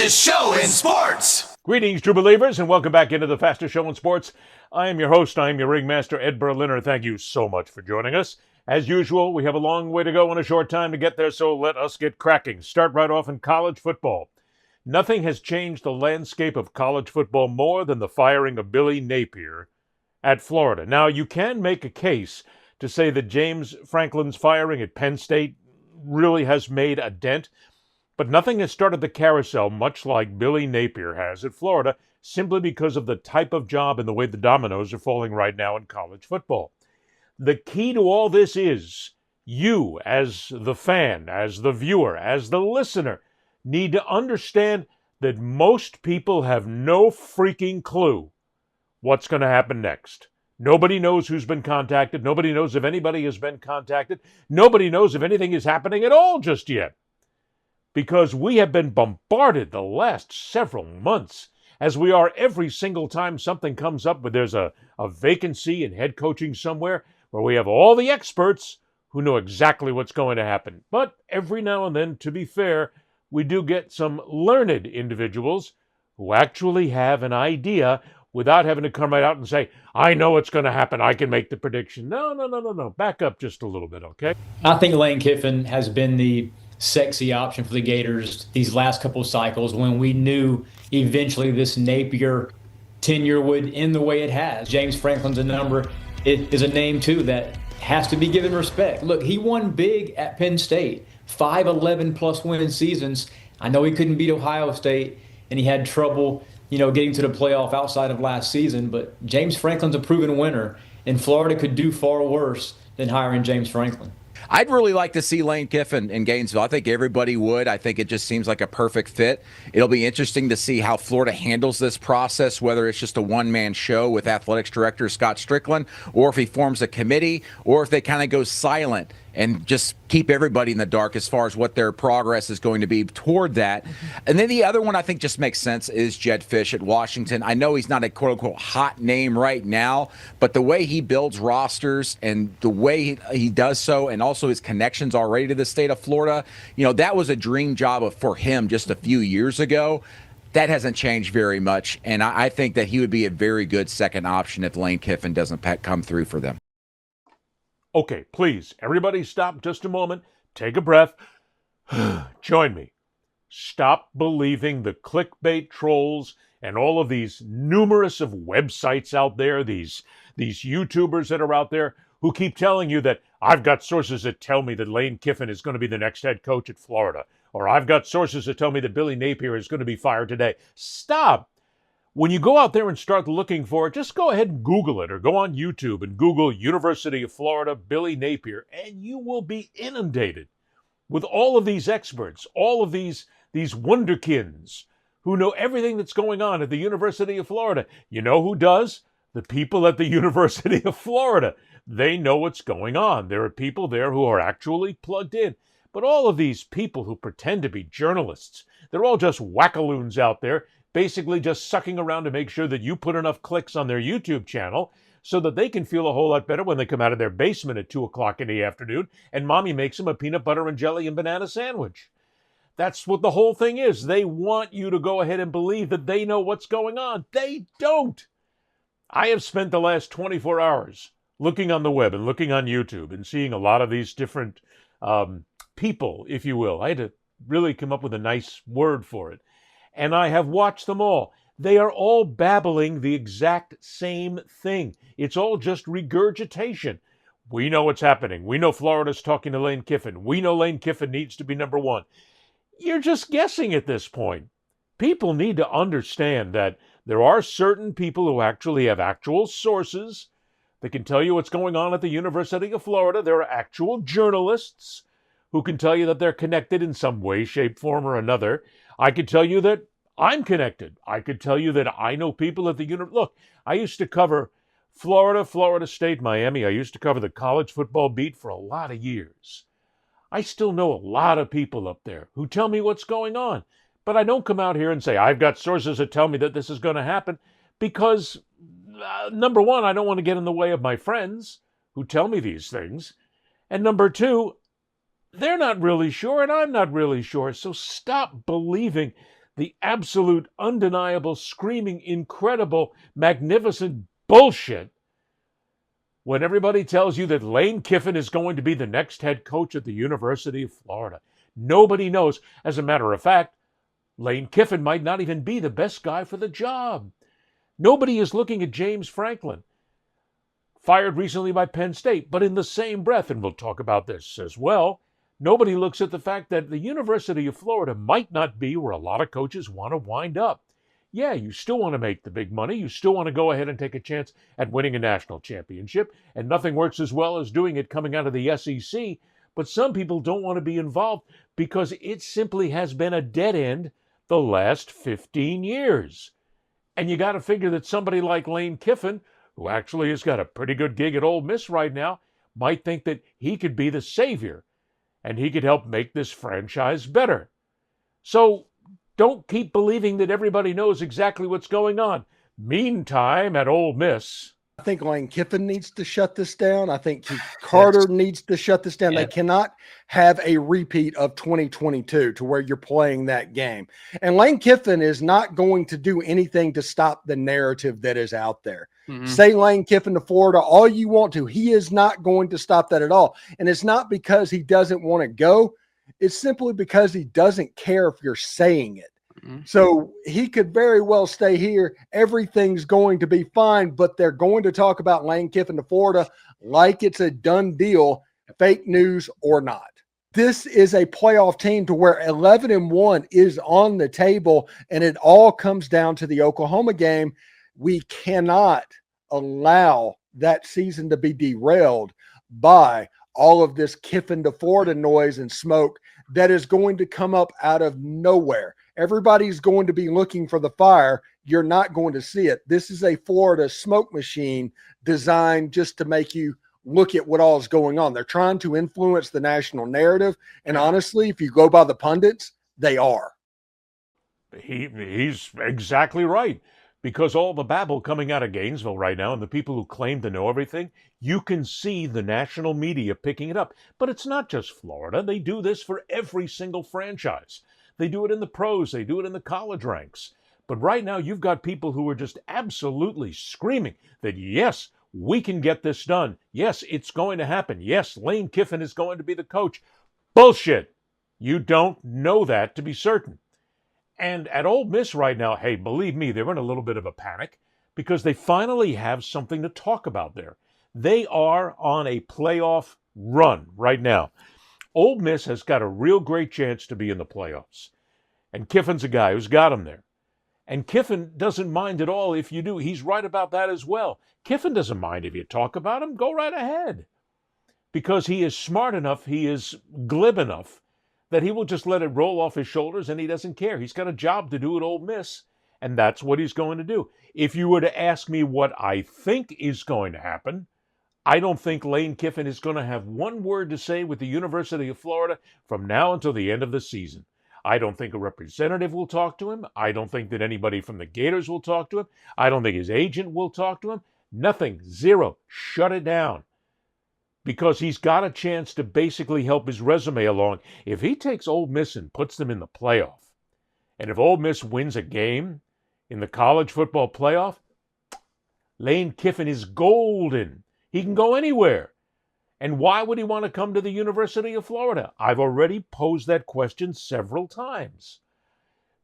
fastest show in sports. Greetings, true believers, and welcome back into the fastest show in sports. I am your host, I am your ringmaster, Ed Berliner. Thank you so much for joining us. As usual, we have a long way to go and a short time to get there, so let us get cracking. Start right off in college football. Nothing has changed the landscape of college football more than the firing of Billy Napier at Florida. Now, you can make a case to say that James Franklin's firing at Penn State really has made a dent, but nothing has started the carousel much like Billy Napier has at Florida, simply because of the type of job and the way the dominoes are falling right now in college football. The key to all this is you, as the fan, as the viewer, as the listener, need to understand that most people have no freaking clue what's going to happen next. Nobody knows who's been contacted. Nobody knows if anybody has been contacted. Nobody knows if anything is happening at all just yet. Because we have been bombarded the last several months, as we are every single time something comes up where there's a vacancy in head coaching somewhere, where we have all the experts who know exactly what's going to happen. But every now and then, to be fair, we do get some learned individuals who actually have an idea without having to come right out and say, I know what's going to happen, I can make the prediction. No. Back up just a little bit, okay? I think Lane Kiffin has been the sexy option for the Gators these last couple of cycles when we knew eventually this Napier tenure would end the way it has. James Franklin's a number. It is a name, too, that has to be given respect. Look, he won big at Penn State, 5 11-plus win seasons. I know he couldn't beat Ohio State, and he had trouble, getting to the playoff outside of last season, but James Franklin's a proven winner, and Florida could do far worse than hiring James Franklin. I'd really like to see Lane Kiffin in Gainesville. I think everybody would. I think it just seems like a perfect fit. It'll be interesting to see how Florida handles this process, whether it's just a one-man show with athletics director Scott Strickland, or if he forms a committee, or if they kind of go silent and just keep everybody in the dark as far as what their progress is going to be toward that. And then the other one I think just makes sense is Jedd Fisch at Washington. I know he's not a quote-unquote hot name right now, but the way he builds rosters and the way he does so, and also his connections already to the state of Florida, that was a dream job for him just a few years ago. That hasn't changed very much, and I think that he would be a very good second option if Lane Kiffin doesn't come through for them. Okay, please, everybody stop just a moment. Take a breath. Join me. Stop believing the clickbait trolls and all of these numerous of websites out there, these YouTubers that are out there who keep telling you that I've got sources that tell me that Lane Kiffin is going to be the next head coach at Florida, or I've got sources that tell me that Billy Napier is going to be fired today. Stop. When you go out there and start looking for it, just go ahead and Google it, or go on YouTube and Google University of Florida, Billy Napier, and you will be inundated with all of these experts, all of these wonderkins who know everything that's going on at the University of Florida. You know who does? The people at the University of Florida. They know what's going on. There are people there who are actually plugged in. But all of these people who pretend to be journalists, they're all just wackaloons out there, basically just sucking around to make sure that you put enough clicks on their YouTube channel so that they can feel a whole lot better when they come out of their basement at 2 o'clock in the afternoon and mommy makes them a peanut butter and jelly and banana sandwich. That's what the whole thing is. They want you to go ahead and believe that they know what's going on. They don't. I have spent the last 24 hours looking on the web and looking on YouTube and seeing a lot of these different people, if you will. I had to really come up with a nice word for it. And I have watched them all. They are all babbling the exact same thing. It's all just regurgitation. We know what's happening. We know Florida's talking to Lane Kiffin. We know Lane Kiffin needs to be number one. You're just guessing at this point. People need to understand that there are certain people who actually have actual sources that can tell you what's going on at the University of Florida. There are actual journalists who can tell you that they're connected in some way, shape, form, or another. I could tell you that I'm connected. I could tell you that I know people at the university. Look, I used to cover Florida, Florida State, Miami. I used to cover the college football beat for a lot of years. I still know a lot of people up there who tell me what's going on. But I don't come out here and say, I've got sources that tell me that this is going to happen because, number one, I don't want to get in the way of my friends who tell me these things. And number two, they're not really sure and I'm not really sure. So stop believing the absolute, undeniable, screaming, incredible, magnificent bullshit when everybody tells you that Lane Kiffin is going to be the next head coach at the University of Florida. Nobody knows. As a matter of fact, Lane Kiffin might not even be the best guy for the job. Nobody is looking at James Franklin, fired recently by Penn State. But in the same breath, and we'll talk about this as well, nobody looks at the fact that the University of Florida might not be where a lot of coaches want to wind up. Yeah, you still want to make the big money. You still want to go ahead and take a chance at winning a national championship. And nothing works as well as doing it coming out of the SEC. But some people don't want to be involved because it simply has been a dead end the last 15 years. And you got to figure that somebody like Lane Kiffin, who actually has got a pretty good gig at Ole Miss right now, might think that he could be the savior and he could help make this franchise better. So don't keep believing that everybody knows exactly what's going on. Meantime, at Ole Miss, I think Lane Kiffin needs to shut this down. I think Keith Carter needs to shut this down. They cannot have a repeat of 2022 to where you're playing that game. And Lane Kiffin is not going to do anything to stop the narrative that is out there. Say Lane Kiffin to Florida all you want to. He is not going to stop that at all. And it's not because he doesn't want to go. It's simply because he doesn't care if you're saying it. So he could very well stay here. Everything's going to be fine, but they're going to talk about Lane Kiffin to Florida like it's a done deal, fake news or not. This is a playoff team to where 11-1 is on the table, and it all comes down to the Oklahoma game. We cannot allow that season to be derailed by all of this Kiffin to Florida noise and smoke that is going to come up out of nowhere. Everybody's going to be looking for the fire. You're not going to see it. This is a Florida smoke machine designed just to make you look at what all is going on. They're trying to influence the national narrative. And honestly, if you go by the pundits, they are. He's exactly right. Because all the babble coming out of Gainesville right now and the people who claim to know everything, you can see the national media picking it up. But it's not just Florida. They do this for every single franchise. They do it in the pros. They do it in the college ranks. But right now, you've got people who are just absolutely screaming that, yes, we can get this done. Yes, it's going to happen. Yes, Lane Kiffin is going to be the coach. Bullshit. You don't know that to be certain. And at Ole Miss right now, hey, believe me, they're in a little bit of a panic because they finally have something to talk about there. They are on a playoff run right now. Ole Miss has got a real great chance to be in the playoffs. And Kiffin's a guy who's got them there. And Kiffin doesn't mind at all if you do. He's right about that as well. Kiffin doesn't mind if you talk about him. Go right ahead. Because he is smart enough, he is glib enough, that he will just let it roll off his shoulders and he doesn't care. He's got a job to do at Ole Miss, and that's what he's going to do. If you were to ask me what I think is going to happen, I don't think Lane Kiffin is going to have one word to say with the University of Florida from now until the end of the season. I don't think a representative will talk to him. I don't think that anybody from the Gators will talk to him. I don't think his agent will talk to him. Nothing. Zero. Shut it down. Because he's got a chance to basically help his resume along. If he takes Ole Miss and puts them in the playoff, and if Ole Miss wins a game in the college football playoff, Lane Kiffin is golden. He can go anywhere. And why would he want to come to the University of Florida? I've already posed that question several times.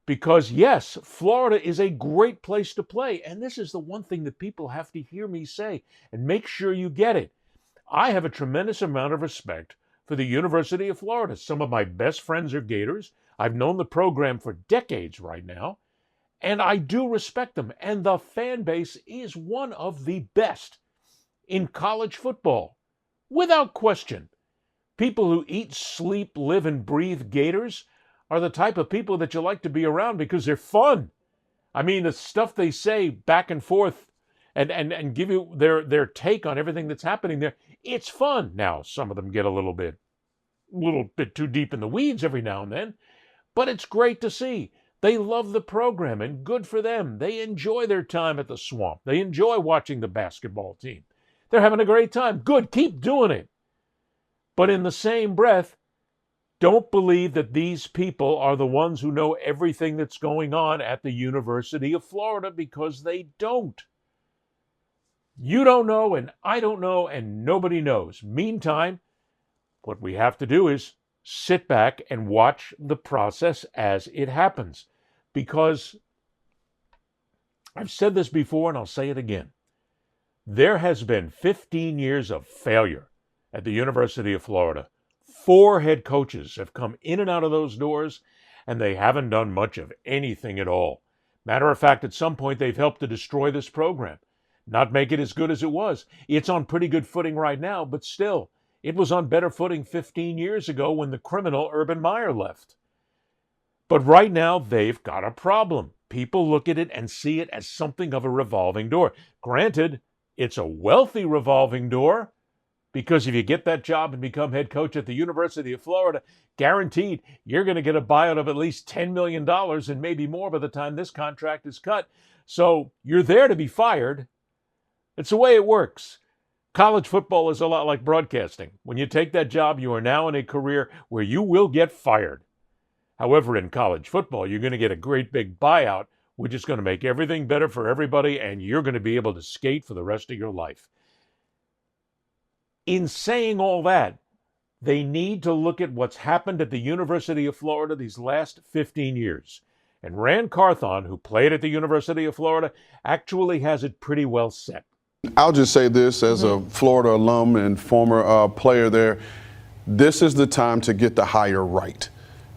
Because, yes, Florida is a great place to play. And this is the one thing that people have to hear me say. And make sure you get it. I have a tremendous amount of respect for the University of Florida. Some of my best friends are Gators. I've known the program for decades right now. And I do respect them. And the fan base is one of the best in college football, without question. People who eat, sleep, live, and breathe Gators are the type of people that you like to be around because they're fun. I mean, the stuff they say back and forth and give you their take on everything that's happening there, it's fun. Now, some of them get a little bit too deep in the weeds every now and then, but it's great to see. They love the program, and good for them. They enjoy their time at the Swamp. They enjoy watching the basketball team. They're having a great time. Good, keep doing it. But in the same breath, Don't believe that these people are the ones who know everything that's going on at the University of Florida, because they don't. You don't know, and I don't know, and nobody knows. Meantime, what we have to do is sit back and watch the process as it happens. Because I've said this before and I'll say it again. There has been 15 years of failure at the University of Florida. 4 head coaches have come in and out of those doors, and they haven't done much of anything at all. Matter of fact, at some point, they've helped to destroy this program, not make it as good as it was. It's on pretty good footing right now, but still, it was on better footing 15 years ago when the criminal Urban Meyer left. But right now, they've got a problem. People look at it and see it as something of a revolving door. Granted, it's a wealthy revolving door, because if you get that job and become head coach at the University of Florida, guaranteed you're going to get a buyout of at least $10 million and maybe more by the time this contract is cut. So you're there to be fired. It's the way it works. College football is a lot like broadcasting. When you take that job, you are now in a career where you will get fired. However, in college football, you're going to get a great big buyout, which is going to make everything better for everybody, and you're going to be able to skate for the rest of your life. In saying all that, they need to look at what's happened at the University of Florida these last 15 years. And Rand Carthon, who played at the University of Florida, actually has it pretty well set. I'll just say this as a Florida alum and former player there. This is the time to get the hire right.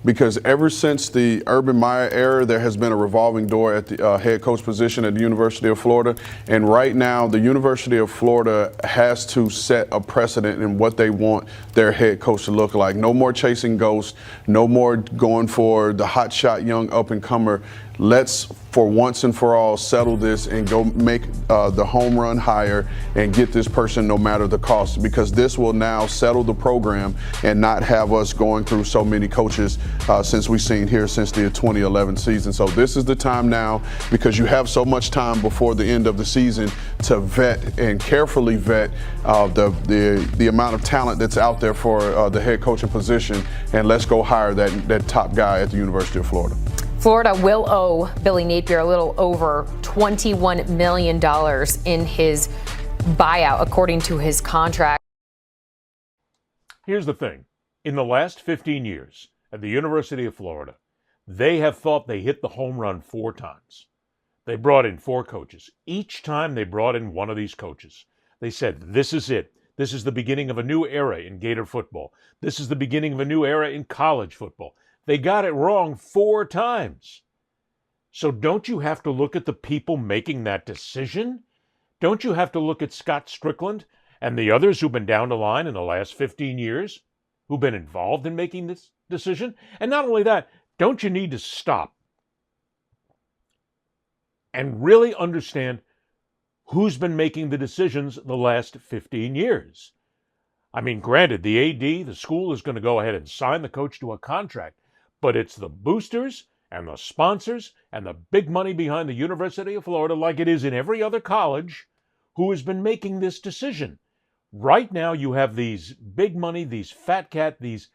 Because ever since the Urban Meyer era, there has been a revolving door at the head coach position at the University of Florida. And right now, the University of Florida has to set a precedent in what they want their head coach to look like. No more chasing ghosts, no more going for the hotshot young up-and-comer. Let's, for once and for all, settle this and go make the home run hire and get this person no matter the cost, because this will now settle the program and not have us going through so many coaches since we've seen here since the 2011 season. So this is the time now, because you have so much time before the end of the season to vet and carefully vet the amount of talent that's out there for the head coaching position, and let's go hire that top guy at the University of Florida. Florida will owe Billy Napier a little over $21 million in his buyout, according to his contract. Here's the thing. In the last 15 years at the University of Florida, they have thought they hit the home run 4 times. They brought in 4 coaches. Each time they brought in one of these coaches. They said, this is it. This is the beginning of a new era in Gator football. This is the beginning of a new era in college football. They got it wrong 4 times. So don't you have to look at the people making that decision? Don't you have to look at Scott Strickland and the others who've been down the line in the last 15 years, who've been involved in making this decision? And not only that, don't you need to stop and really understand who's been making the decisions the last 15 years? I mean, granted, the AD, the school, is going to go ahead and sign the coach to a contract, but it's the boosters and the sponsors and the big money behind the University of Florida, like it is in every other college, who has been making this decision. Right now, you have these big money, these fat cat, these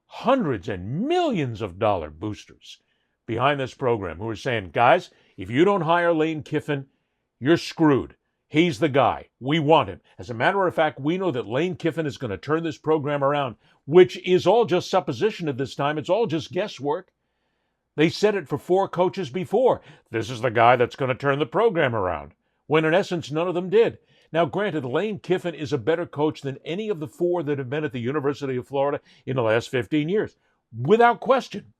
hundreds and millions of dollar boosters behind this program who are saying, guys, if you don't hire Lane Kiffin, you're screwed. He's the guy. We want him. As a matter of fact, we know that Lane Kiffin is going to turn this program around, which is all just supposition at this time. It's all just guesswork. They said it for 4 coaches before. This is the guy that's going to turn the program around, when in essence, none of them did. Now, granted, Lane Kiffin is a better coach than any of the 4 that have been at the University of Florida in the last 15 years. Without question.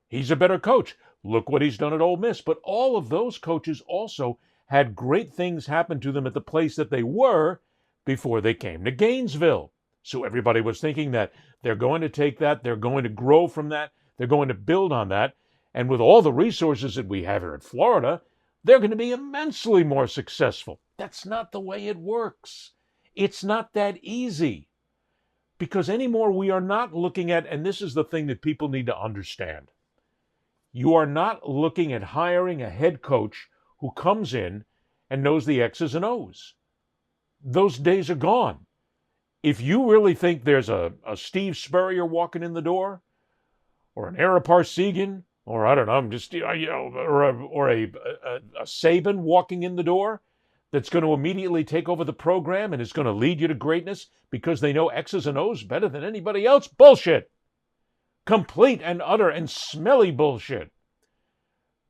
He's a better coach. Look what he's done at Ole Miss. But all of those coaches also had great things happen to them at the place that they were before they came to Gainesville. So everybody was thinking that they're going to take that, they're going to grow from that, they're going to build on that. And with all the resources that we have here at Florida, they're going to be immensely more successful. That's not the way it works. It's not that easy. Because anymore, we are not looking at, and this is the thing that people need to understand, you are not looking at hiring a head coach who comes in and knows the X's and O's. Those days are gone. If you really think there's a Steve Spurrier walking in the door, or an Ara Parsegian, or I don't know, I'm just, or a Saban walking in the door that's going to immediately take over the program and is going to lead you to greatness because they know X's and O's better than anybody else. Bullshit. Complete and utter and smelly bullshit.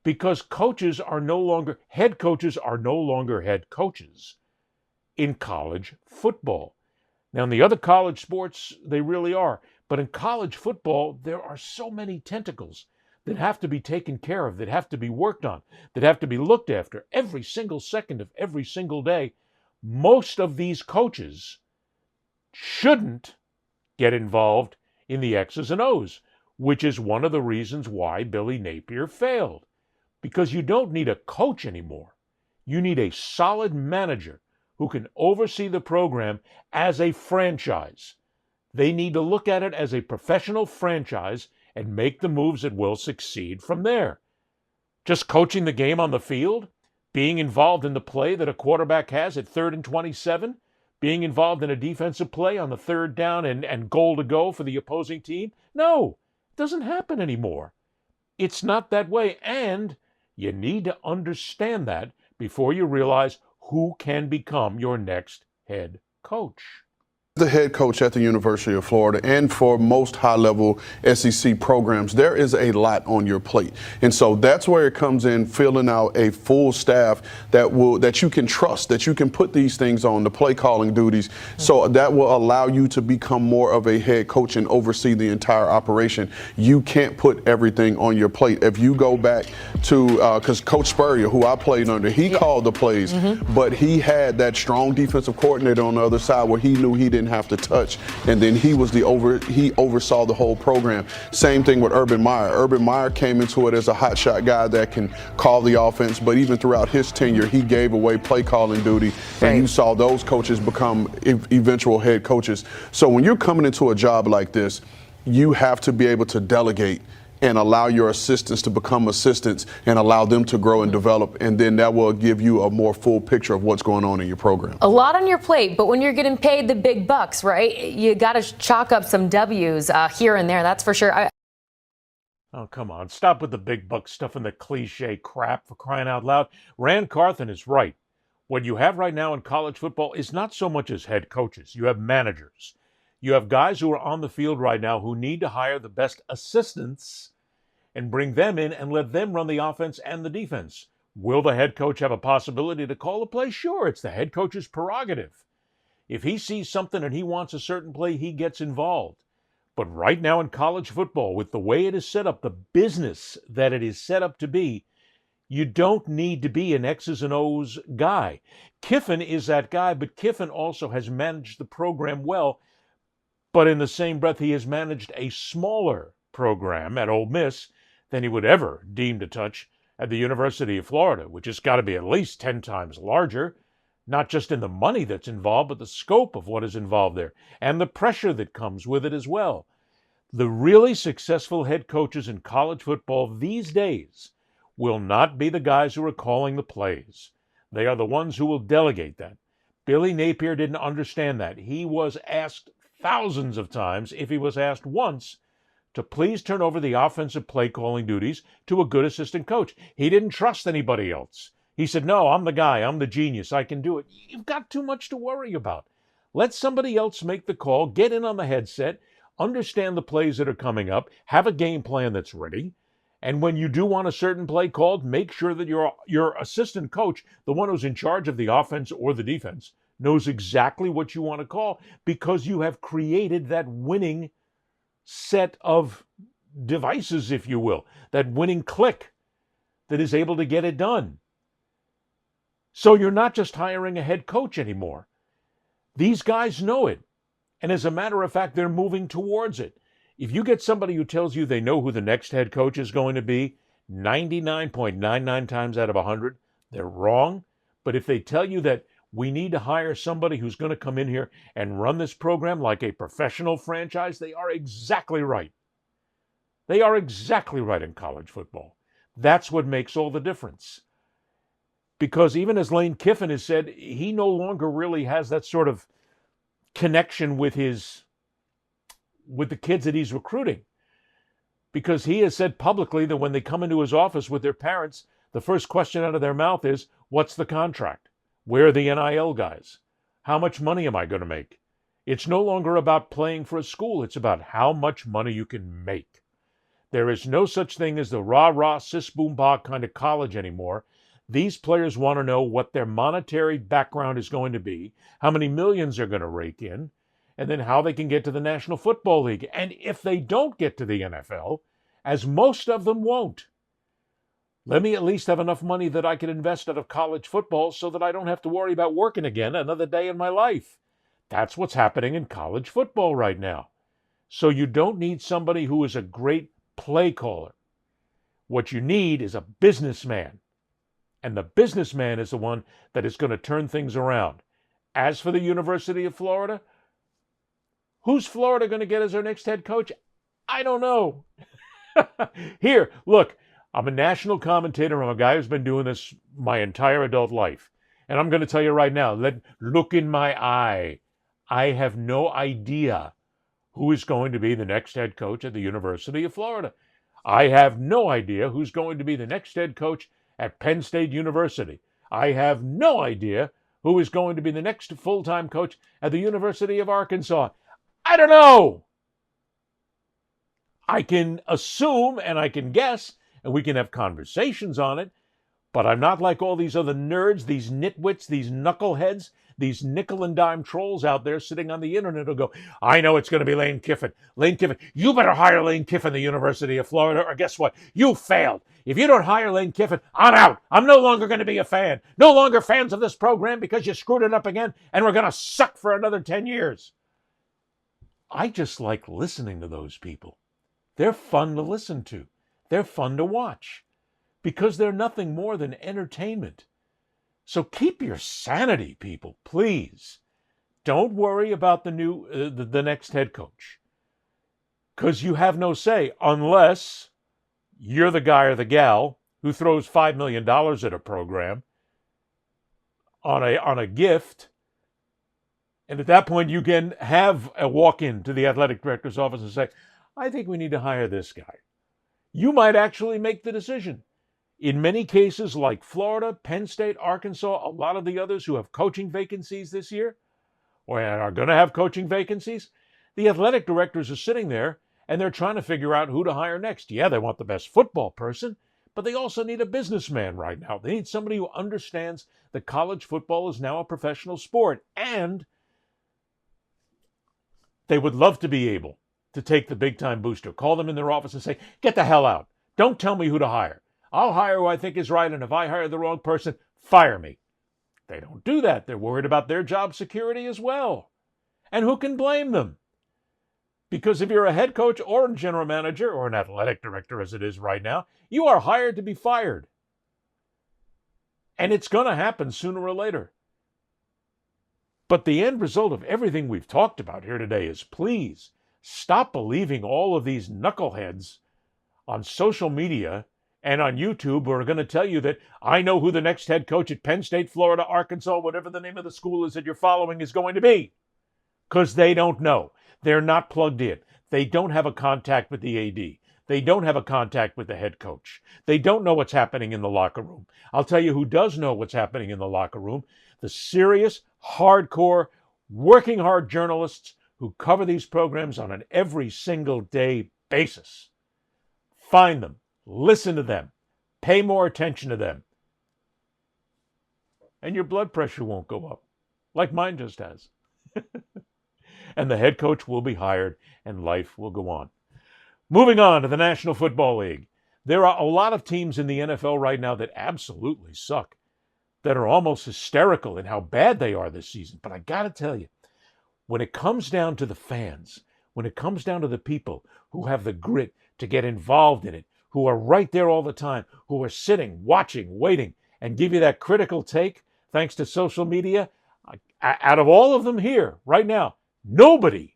Because head coaches are no longer head coaches in college football. Now, in the other college sports, they really are. But in college football, there are so many tentacles that have to be taken care of, that have to be worked on, that have to be looked after every single second of every single day. Most of these coaches shouldn't get involved in the X's and O's, which is one of the reasons why Billy Napier failed. Because you don't need a coach anymore. You need a solid manager who can oversee the program as a franchise. They need to look at it as a professional franchise and make the moves that will succeed from there. Just coaching the game on the field, being involved in the play that a quarterback has at 3rd and 27, being involved in a defensive play on the 3rd down and goal to go for the opposing team. No, it doesn't happen anymore. It's not that way, and you need to understand that before you realize who can become your next head coach. The head coach at the University of Florida, and for most high-level SEC programs, there is a lot on your plate. And so that's where it comes in, filling out a full staff that you can trust, that you can put these things on, the play calling duties. So that will allow you to become more of a head coach and oversee the entire operation. You can't put everything on your plate. If you go back to, because Coach Spurrier, who I played under, he called the plays, but he had that strong defensive coordinator on the other side where he knew he didn't have to touch, and then he oversaw the whole program. Same thing with Urban Meyer. Urban Meyer came into it as a hotshot guy that can call the offense, but even throughout his tenure, he gave away play calling duty, and you saw those coaches become eventual head coaches. So when you're coming into a job like this, you have to be able to delegate and allow your assistants to become assistants and allow them to grow and develop, and then that will give you a more full picture of what's going on in your program. A lot on your plate, but when you're getting paid the big bucks, right, you got to chalk up some W's here and there, that's for sure. Oh, come on. Stop with the big buck stuff and the cliche crap, for crying out loud. Rand Carthen is right. What you have right now in college football is not so much as head coaches. You have managers. You have guys who are on the field right now who need to hire the best assistants and bring them in and let them run the offense and the defense. Will the head coach have a possibility to call a play? Sure, it's the head coach's prerogative. If he sees something and he wants a certain play, he gets involved. But right now in college football, with the way it is set up, the business that it is set up to be, you don't need to be an X's and O's guy. Kiffin is that guy, but Kiffin also has managed the program well. But in the same breath, he has managed a smaller program at Ole Miss than he would ever deem to touch at the University of Florida, which has got to be at least 10 times larger, not just in the money that's involved, but the scope of what is involved there and the pressure that comes with it as well. The really successful head coaches in college football these days will not be the guys who are calling the plays. They are the ones who will delegate that. Billy Napier didn't understand that. He was asked thousands of times, if he was asked once, to please turn over the offensive play calling duties to a good assistant coach. He didn't trust anybody else. He said, no, I'm the guy, I'm the genius, I can do it. You've got too much to worry about. Let somebody else make the call, get in on the headset, understand the plays that are coming up, have a game plan that's ready, and when you do want a certain play called, make sure that your assistant coach, the one who's in charge of the offense or the defense, knows exactly what you want to call, because you have created that winning set of devices, if you will, that winning click that is able to get it done. So you're not just hiring a head coach anymore. These guys know it. And as a matter of fact, they're moving towards it. If you get somebody who tells you they know who the next head coach is going to be, 99.99 times out of 100, they're wrong. But if they tell you that we need to hire somebody who's going to come in here and run this program like a professional franchise, they are exactly right. They are exactly right in college football. That's what makes all the difference. Because even as Lane Kiffin has said, he no longer really has that sort of connection with the kids that he's recruiting. because he has said publicly that when they come into his office with their parents, the first question out of their mouth is, what's the contract? Where are the NIL guys? How much money am I going to make? It's no longer about playing for a school. It's about how much money you can make. There is no such thing as the rah-rah, sis-boom-bah kind of college anymore. These players want to know what their monetary background is going to be, how many millions they're going to rake in, and then how they can get to the National Football League. And if they don't get to the NFL, as most of them won't, let me at least have enough money that I can invest out of college football so that I don't have to worry about working again another day in my life. That's what's happening in college football right now. So you don't need somebody who is a great play caller. What you need is a businessman. And the businessman is the one that is going to turn things around. As for the University of Florida, who's Florida going to get as their next head coach? I don't know. Here, look, I'm a national commentator. I'm a guy who's been doing this my entire adult life. And I'm going to tell you right now, look in my eye. I have no idea who is going to be the next head coach at the University of Florida. I have no idea who's going to be the next head coach at Penn State University. I have no idea who is going to be the next full-time coach at the University of Arkansas. I don't know. I can assume and I can guess, and we can have conversations on it, but I'm not like all these other nerds, these nitwits, these knuckleheads, these nickel and dime trolls out there sitting on the internet who go, I know it's going to be Lane Kiffin. Lane Kiffin, you better hire Lane Kiffin, the University of Florida, or guess what? You failed. If you don't hire Lane Kiffin, I'm out. I'm no longer going to be a fan. No longer fans of this program because you screwed it up again, and we're going to suck for another 10 years. I just like listening to those people. They're fun to listen to. They're fun to watch because they're nothing more than entertainment. So keep your sanity, people, please. Don't worry about the next head coach, because you have no say unless you're the guy or the gal who throws $5 million at a program on a gift, and at that point you can have a walk-in to the athletic director's office and say, I think we need to hire this guy. You might actually make the decision. In many cases, like Florida, Penn State, Arkansas, a lot of the others who have coaching vacancies this year, or are going to have coaching vacancies, the athletic directors are sitting there and they're trying to figure out who to hire next. Yeah, they want the best football person, but they also need a businessman right now. They need somebody who understands that college football is now a professional sport, and they would love to be able to take the big-time booster, call them in their office and say, get the hell out. Don't tell me who to hire. I'll hire who I think is right, and if I hire the wrong person, fire me. They don't do that. They're worried about their job security as well. And who can blame them? Because if you're a head coach or a general manager or an athletic director, as it is right now, you are hired to be fired. And it's going to happen sooner or later. But the end result of everything we've talked about here today is, please stop believing all of these knuckleheads on social media and on YouTube who are going to tell you that I know who the next head coach at Penn State, Florida, Arkansas, whatever the name of the school is that you're following is going to be. Because they don't know. They're not plugged in. They don't have a contact with the AD. They don't have a contact with the head coach. They don't know what's happening in the locker room. I'll tell you who does know what's happening in the locker room. The serious, hardcore, working hard journalists who cover these programs on an every single day basis. Find them. Listen to them. Pay more attention to them. And your blood pressure won't go up, like mine just has. And the head coach will be hired, and life will go on. Moving on to the National Football League. There are a lot of teams in the NFL right now that absolutely suck, that are almost hysterical in how bad they are this season. But I got to tell you, when it comes down to the fans, when it comes down to the people who have the grit to get involved in it, who are right there all the time, who are sitting, watching, waiting, and give you that critical take, thanks to social media, out of all of them here right now, nobody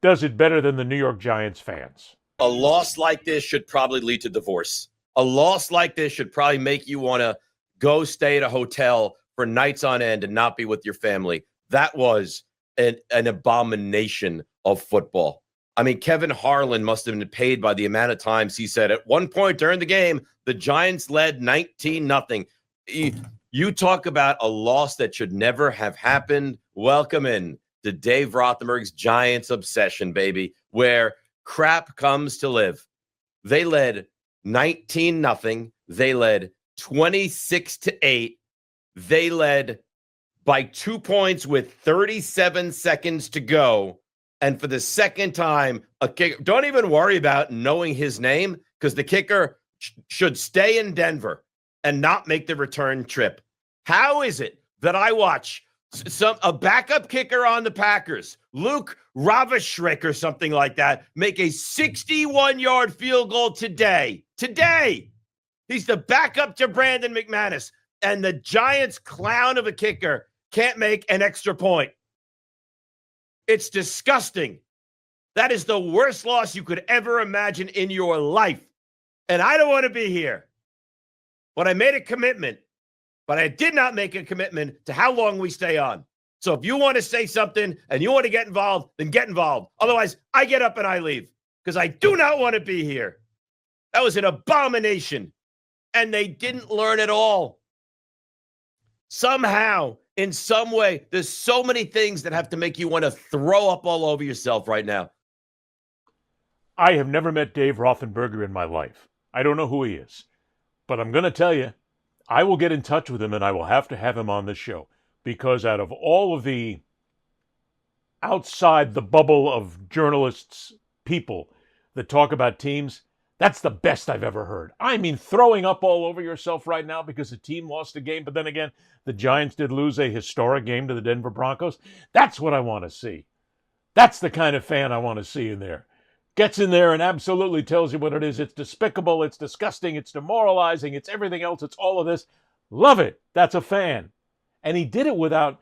does it better than the New York Giants fans. A loss like this should probably lead to divorce. A loss like this should probably make you want to go stay at a hotel for nights on end and not be with your family. That was an abomination of football. I mean, Kevin Harlan must have been paid by the amount of times he said at one point during the game, the Giants led 19-0. You talk about a loss that should never have happened. Welcome in to Dave Rothenberg's Giants obsession, baby, where crap comes to live. They led 19-0. They led 26-8. They led by 2 points with 37 seconds to go. And for the second time, a kicker, don't even worry about knowing his name, because the kicker should stay in Denver and not make the return trip. How is it that I watch a backup kicker on the Packers, Luke Ravashrik or something like that, make a 61-yard field goal today? Today! He's the backup to Brandon McManus, and the Giants' clown of a kicker can't make an extra point. It's disgusting. That is the worst loss you could ever imagine in your life. And I don't want to be here. But I made a commitment. But I did not make a commitment to how long we stay on. So if you want to say something and you want to get involved, then get involved. Otherwise, I get up and I leave. Because I do not want to be here. That was an abomination. And they didn't learn at all. Somehow, in some way, there's so many things that have to make you want to throw up all over yourself right now. I have never met Dave Rothenberger in my life. I don't know who he is. But I'm going to tell you, I will get in touch with him and I will have to have him on this show. Because out of all of the outside the bubble of journalists, people that talk about teams, that's the best I've ever heard. I mean, throwing up all over yourself right now because the team lost a game, but then again, the Giants did lose a historic game to the Denver Broncos. That's what I want to see. That's the kind of fan I want to see in there. Gets in there and absolutely tells you what it is. It's despicable, it's disgusting, it's demoralizing, it's everything else, it's all of this. Love it. That's a fan. And he did it without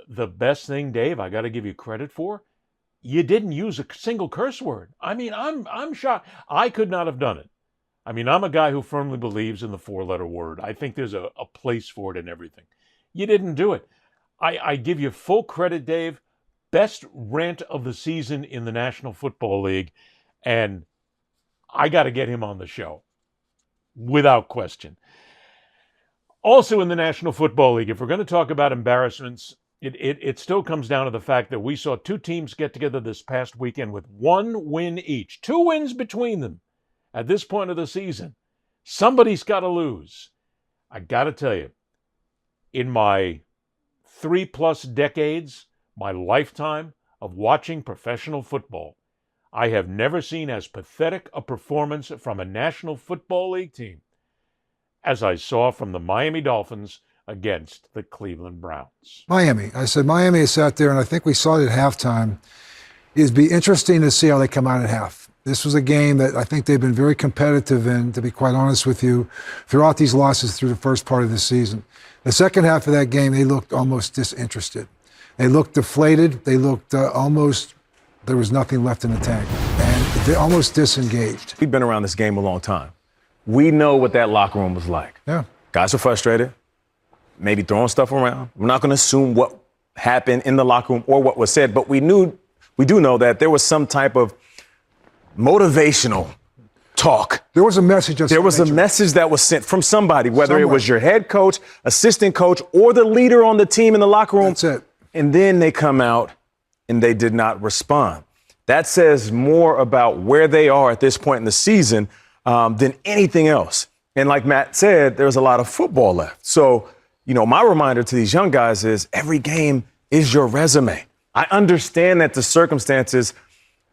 the best thing, Dave, I got to give you credit for. You didn't use a single curse word. I mean, I'm shocked. I could not have done it. I mean, I'm a guy who firmly believes in the four-letter word. I think there's a place for it in everything. You didn't do it. I give you full credit, Dave. Best rant of the season in the National Football League. And I got to get him on the show. Without question. Also in the National Football League, if we're going to talk about embarrassments, it still comes down to the fact that we saw two teams get together this past weekend with one win each. 2 wins between them at this point of the season. Somebody's got to lose. I got to tell you, in my 3+ decades, my lifetime of watching professional football, I have never seen as pathetic a performance from a National Football League team as I saw from the Miami Dolphins against the Cleveland Browns. Miami. I said Miami is out there, and I think we saw it at halftime. It'd be interesting to see how they come out at half. This was a game that I think they've been very competitive in, to be quite honest with you, throughout these losses through the first part of the season. The second half of that game, they looked almost disinterested. They looked deflated. They looked almost, there was nothing left in the tank. And they almost disengaged. We've been around this game a long time. We know what that locker room was like. Yeah. Guys are frustrated, maybe throwing stuff around. We're not going to assume what happened in the locker room or what was said, but we do know that there was some type of motivational talk. There was a message. There was a message that was sent from somebody, whether it was your head coach, assistant coach, or the leader on the team in the locker room. That's it. And then they come out and they did not respond. That says more about where they are at this point in the season than anything else. And like Matt said, there's a lot of football left. So, my reminder to these young guys is every game is your resume. I understand that the circumstances,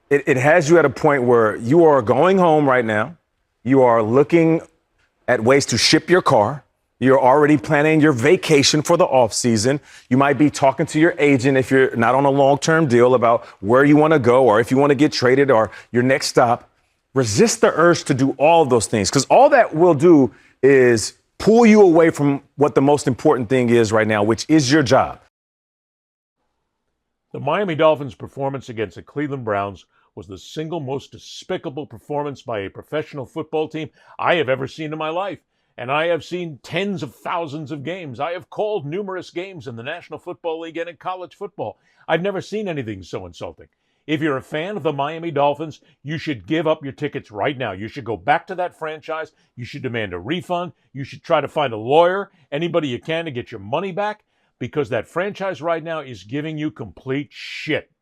it has you at a point where you are going home right now. You are looking at ways to ship your car. You're already planning your vacation for the off season. You might be talking to your agent if you're not on a long-term deal about where you want to go or if you want to get traded or your next stop. Resist the urge to do all of those things, because all that will do is pull you away from what the most important thing is right now, which is your job. The Miami Dolphins' performance against the Cleveland Browns was the single most despicable performance by a professional football team I have ever seen in my life. And I have seen tens of thousands of games. I have called numerous games in the National Football League and in college football. I've never seen anything so insulting. If you're a fan of the Miami Dolphins, you should give up your tickets right now. You should go back to that franchise. You should demand a refund. You should try to find a lawyer, anybody you can, to get your money back, because that franchise right now is giving you complete shit.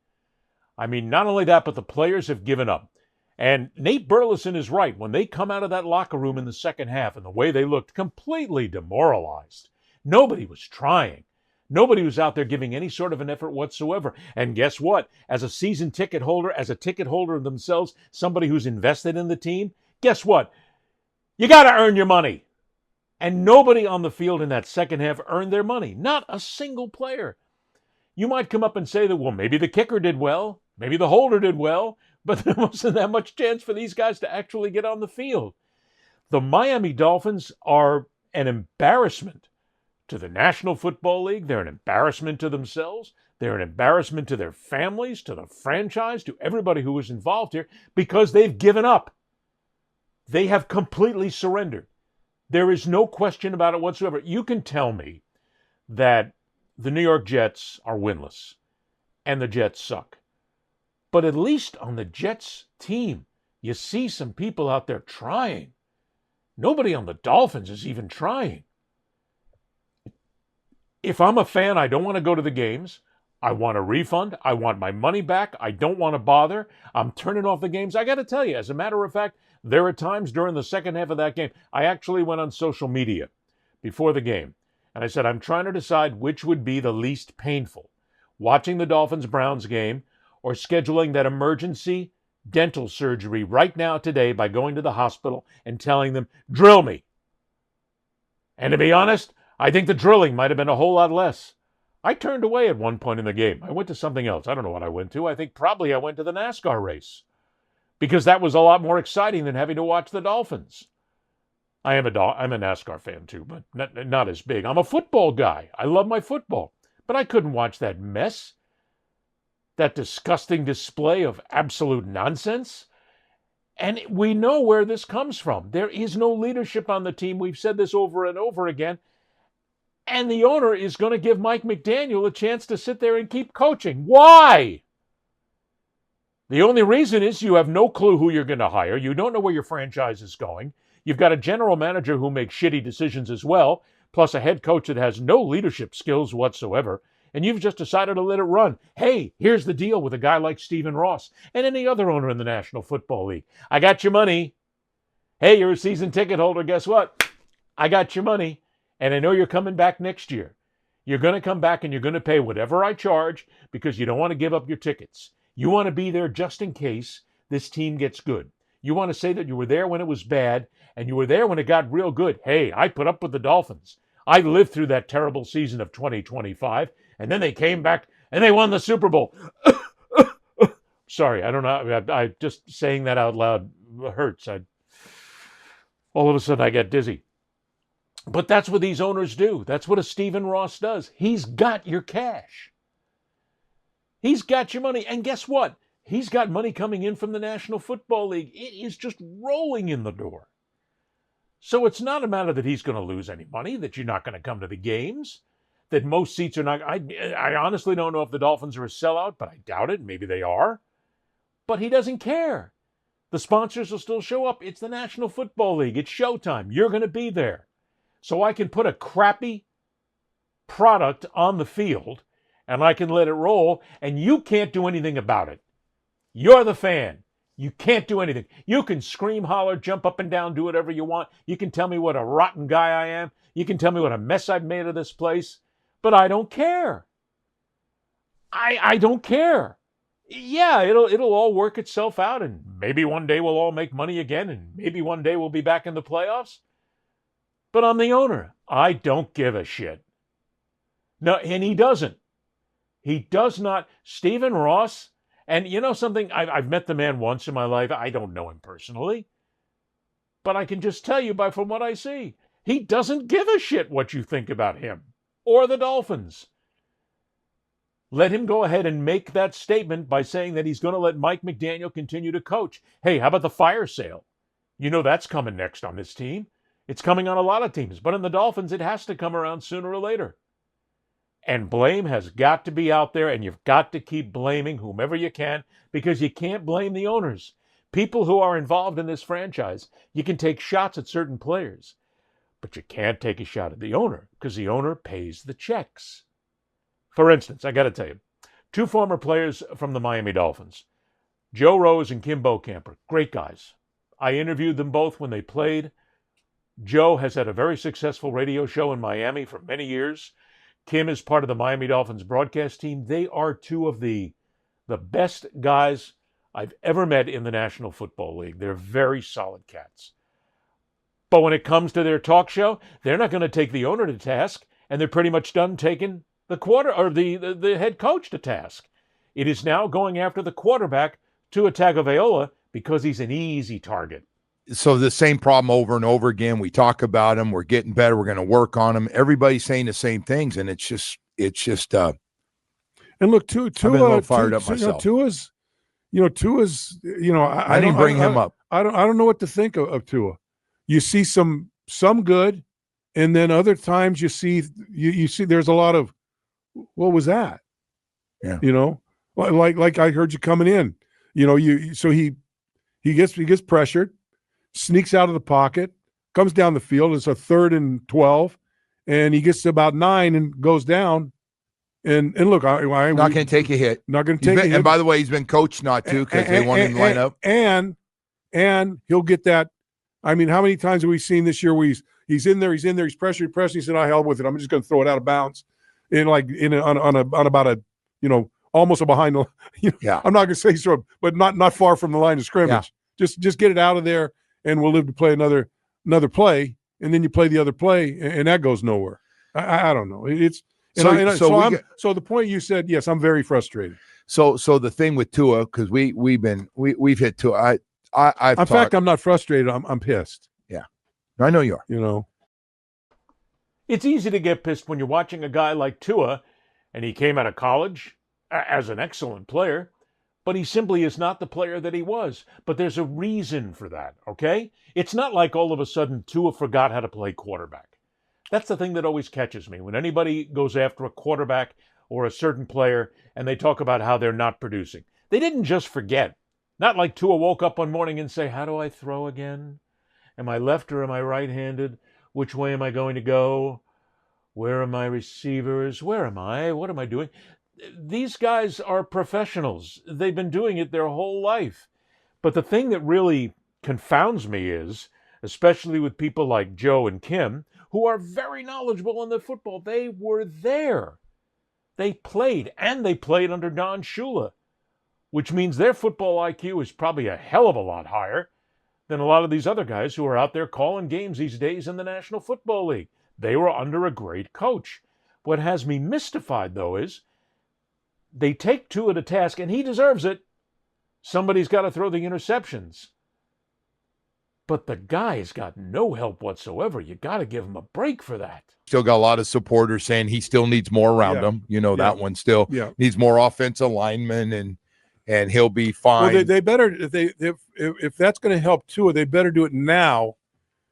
I mean, not only that, but the players have given up. And Nate Burleson is right. When they come out of that locker room in the second half and the way they looked, completely demoralized. Nobody was trying. Nobody was out there giving any sort of an effort whatsoever. And guess what? As a season ticket holder, as a ticket holder themselves, somebody who's invested in the team, guess what? You got to earn your money. And nobody on the field in that second half earned their money. Not a single player. You might come up and say that, well, maybe the kicker did well. Maybe the holder did well. But there wasn't that much chance for these guys to actually get on the field. The Miami Dolphins are an embarrassment to the National Football League. They're an embarrassment to themselves. They're an embarrassment to their families, to the franchise, to everybody who was involved here, because they've given up. They have completely surrendered. There is no question about it whatsoever. You can tell me that the New York Jets are winless and the Jets suck. But at least on the Jets team, you see some people out there trying. Nobody on the Dolphins is even trying. If I'm a fan, I don't want to go to the games. I want a refund. I want my money back. I don't want to bother. I'm turning off the games. I got to tell you, as a matter of fact, there are times during the second half of that game, I actually went on social media before the game, and I said, I'm trying to decide which would be the least painful, watching the Dolphins-Browns game or scheduling that emergency dental surgery right now today by going to the hospital and telling them, drill me. And to be honest, I think the drilling might have been a whole lot less. I turned away at one point in the game. I went to something else. I don't know what I went to. I think probably I went to the NASCAR race, because that was a lot more exciting than having to watch the Dolphins. I'm a NASCAR fan too, but not as big. I'm a football guy. I love my football. But I couldn't watch that mess, that disgusting display of absolute nonsense. And we know where this comes from. There is no leadership on the team. We've said this over and over again. And the owner is going to give Mike McDaniel a chance to sit there and keep coaching. Why? The only reason is you have no clue who you're going to hire. You don't know where your franchise is going. You've got a general manager who makes shitty decisions as well, plus a head coach that has no leadership skills whatsoever, and you've just decided to let it run. Hey, here's the deal with a guy like Stephen Ross and any other owner in the National Football League. I got your money. Hey, you're a season ticket holder. Guess what? I got your money, and I know you're coming back next year. You're going to come back and you're going to pay whatever I charge because you don't want to give up your tickets. You want to be there just in case this team gets good. You want to say that you were there when it was bad and you were there when it got real good. Hey, I put up with the Dolphins. I lived through that terrible season of 2025, and then they came back and they won the Super Bowl. Sorry, I don't know. I just saying that out loud hurts. All of a sudden I get dizzy. But that's what these owners do. That's what a Stephen Ross does. He's got your cash. He's got your money. And guess what? He's got money coming in from the National Football League. It is just rolling in the door. So it's not a matter that he's going to lose any money, that you're not going to come to the games, that most seats are not. I honestly don't know if the Dolphins are a sellout, but I doubt it. Maybe they are. But he doesn't care. The sponsors will still show up. It's the National Football League. It's showtime. You're going to be there. So I can put a crappy product on the field and I can let it roll, and you can't do anything about it. You're the fan. You can't do anything. You can scream, holler, jump up and down, do whatever you want. You can tell me what a rotten guy I am. You can tell me what a mess I've made of this place, but I don't care. I don't care. Yeah, it'll all work itself out, and maybe one day we'll all make money again, and maybe one day we'll be back in the playoffs. But I'm the owner. I don't give a shit. No, and he doesn't. He does not. Stephen Ross, and you know something? I've met the man once in my life. I don't know him personally. But I can just tell you from what I see, he doesn't give a shit what you think about him or the Dolphins. Let him go ahead and make that statement by saying that he's going to let Mike McDaniel continue to coach. Hey, how about the fire sale? You know that's coming next on this team. It's coming on a lot of teams. But in the Dolphins, it has to come around sooner or later. And blame has got to be out there, and you've got to keep blaming whomever you can, because you can't blame the owners. People who are involved in this franchise, you can take shots at certain players, but you can't take a shot at the owner, because the owner pays the checks. For instance, I got to tell you, 2 former players from the Miami Dolphins, Joe Rose and Kim Bokamper, great guys. I interviewed them both when they played. Joe has had a very successful radio show in Miami for many years. Kim is part of the Miami Dolphins broadcast team. They are 2 of the best guys I've ever met in the National Football League. They're very solid cats. But when it comes to their talk show, they're not going to take the owner to task, and they're pretty much done taking the head coach to task. It is now going after the quarterback, Tua Tagovailoa, because he's an easy target. So the same problem over and over again. We talk about him. We're getting better. We're going to work on him. Everybody's saying the same things, and it's just. And look, Tua, I've been a little fired up myself. Tua's. I didn't bring him up. I don't know what to think of Tua. You see some good, and then other times you see there's a lot of, what was that? Yeah. Like I heard you coming in. So he gets pressured, sneaks out of the pocket, comes down the field. It's a 3rd and 12, and he gets to about 9 and goes down. And look, I'm not going to take a hit. Not going to take a hit. And by the way, he's been coached not to, because they want him to line up. And he'll get that. I mean, how many times have we seen this year where he's in there, he's pressured. He said, "I hell with it. I'm just going to throw it out of bounds," on about a almost a behind the. Yeah. I'm not going to say so, but not far from the line of scrimmage. Yeah. Just get it out of there, and we'll live to play another play, and then you play the other play, and that goes nowhere. I don't know. It's. So the point you said, yes, I'm very frustrated. So the thing with Tua, because we've hit Tua. In fact, I'm not frustrated. I'm pissed. Yeah, I know you are. It's easy to get pissed when you're watching a guy like Tua, and he came out of college as an excellent player, but he simply is not the player that he was. But there's a reason for that, okay? It's not like all of a sudden Tua forgot how to play quarterback. That's the thing that always catches me. When anybody goes after a quarterback or a certain player and they talk about how they're not producing, they didn't just forget. Not like Tua woke up one morning and say, "How do I throw again? Am I left or am I right-handed? Which way am I going to go? Where are my receivers? Where am I? What am I doing?" These guys are professionals. They've been doing it their whole life. But the thing that really confounds me is, especially with people like Joe and Kim, who are very knowledgeable in the football, they were there. They played, and they played under Don Shula, which means their football IQ is probably a hell of a lot higher than a lot of these other guys who are out there calling games these days in the National Football League. They were under a great coach. What has me mystified, though, is they take Tua to task, and he deserves it. Somebody's got to throw the interceptions. But the guy's got no help whatsoever. You got to give him a break for that. Still got a lot of supporters saying he still needs more around him. That one still needs more offensive linemen, and he'll be fine. Well, they better if that's going to help Tua, they better do it now,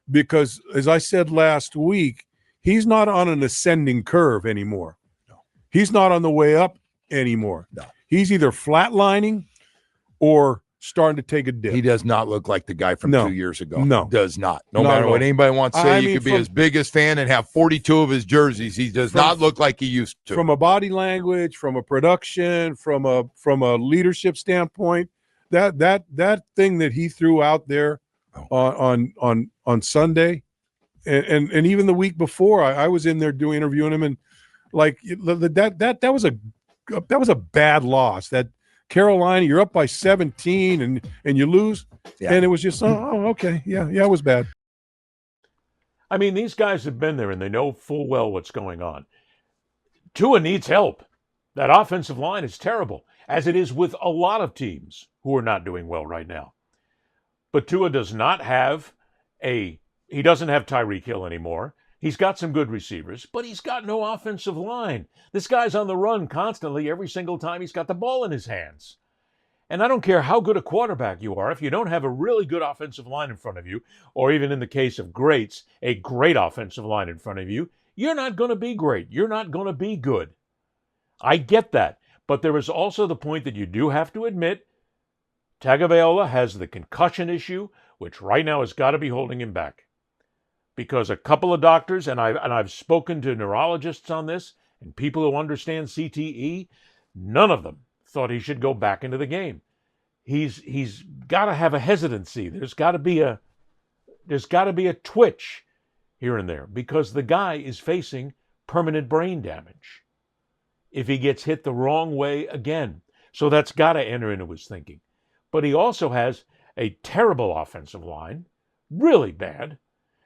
because as I said last week, he's not on an ascending curve anymore. No. He's not on the way up anymore. No. He's either flatlining or starting to take a dip. He does not look like the guy from 2 years ago. No. Does not. No matter what anybody wants to say, you could be his biggest fan and have 42 of his jerseys. He does not look like he used to. From a body language, from a production, from a leadership standpoint, that thing that he threw out there on Sunday, and even the week before, I was in there interviewing him, and like that was a bad loss. That Carolina, you're up by 17 and you lose. Yeah. And it was just, okay. Yeah, it was bad. I mean, these guys have been there and they know full well what's going on. Tua needs help. That offensive line is terrible, as it is with a lot of teams who are not doing well right now. But Tua does not have he doesn't have Tyreek Hill anymore. He's got some good receivers, but he's got no offensive line. This guy's on the run constantly every single time he's got the ball in his hands. And I don't care how good a quarterback you are, if you don't have a really good offensive line in front of you, or even in the case of greats, a great offensive line in front of you, you're not going to be great. You're not going to be good. I get that. But there is also the point that you do have to admit Tagovailoa has the concussion issue, which right now has got to be holding him back. Because a couple of doctors, and I've spoken to neurologists on this, and people who understand CTE, none of them thought he should go back into the game. He's got to have a hesitancy. There's got to be a twitch here and there, because the guy is facing permanent brain damage if he gets hit the wrong way again. So that's got to enter into his thinking. But he also has a terrible offensive line, really bad.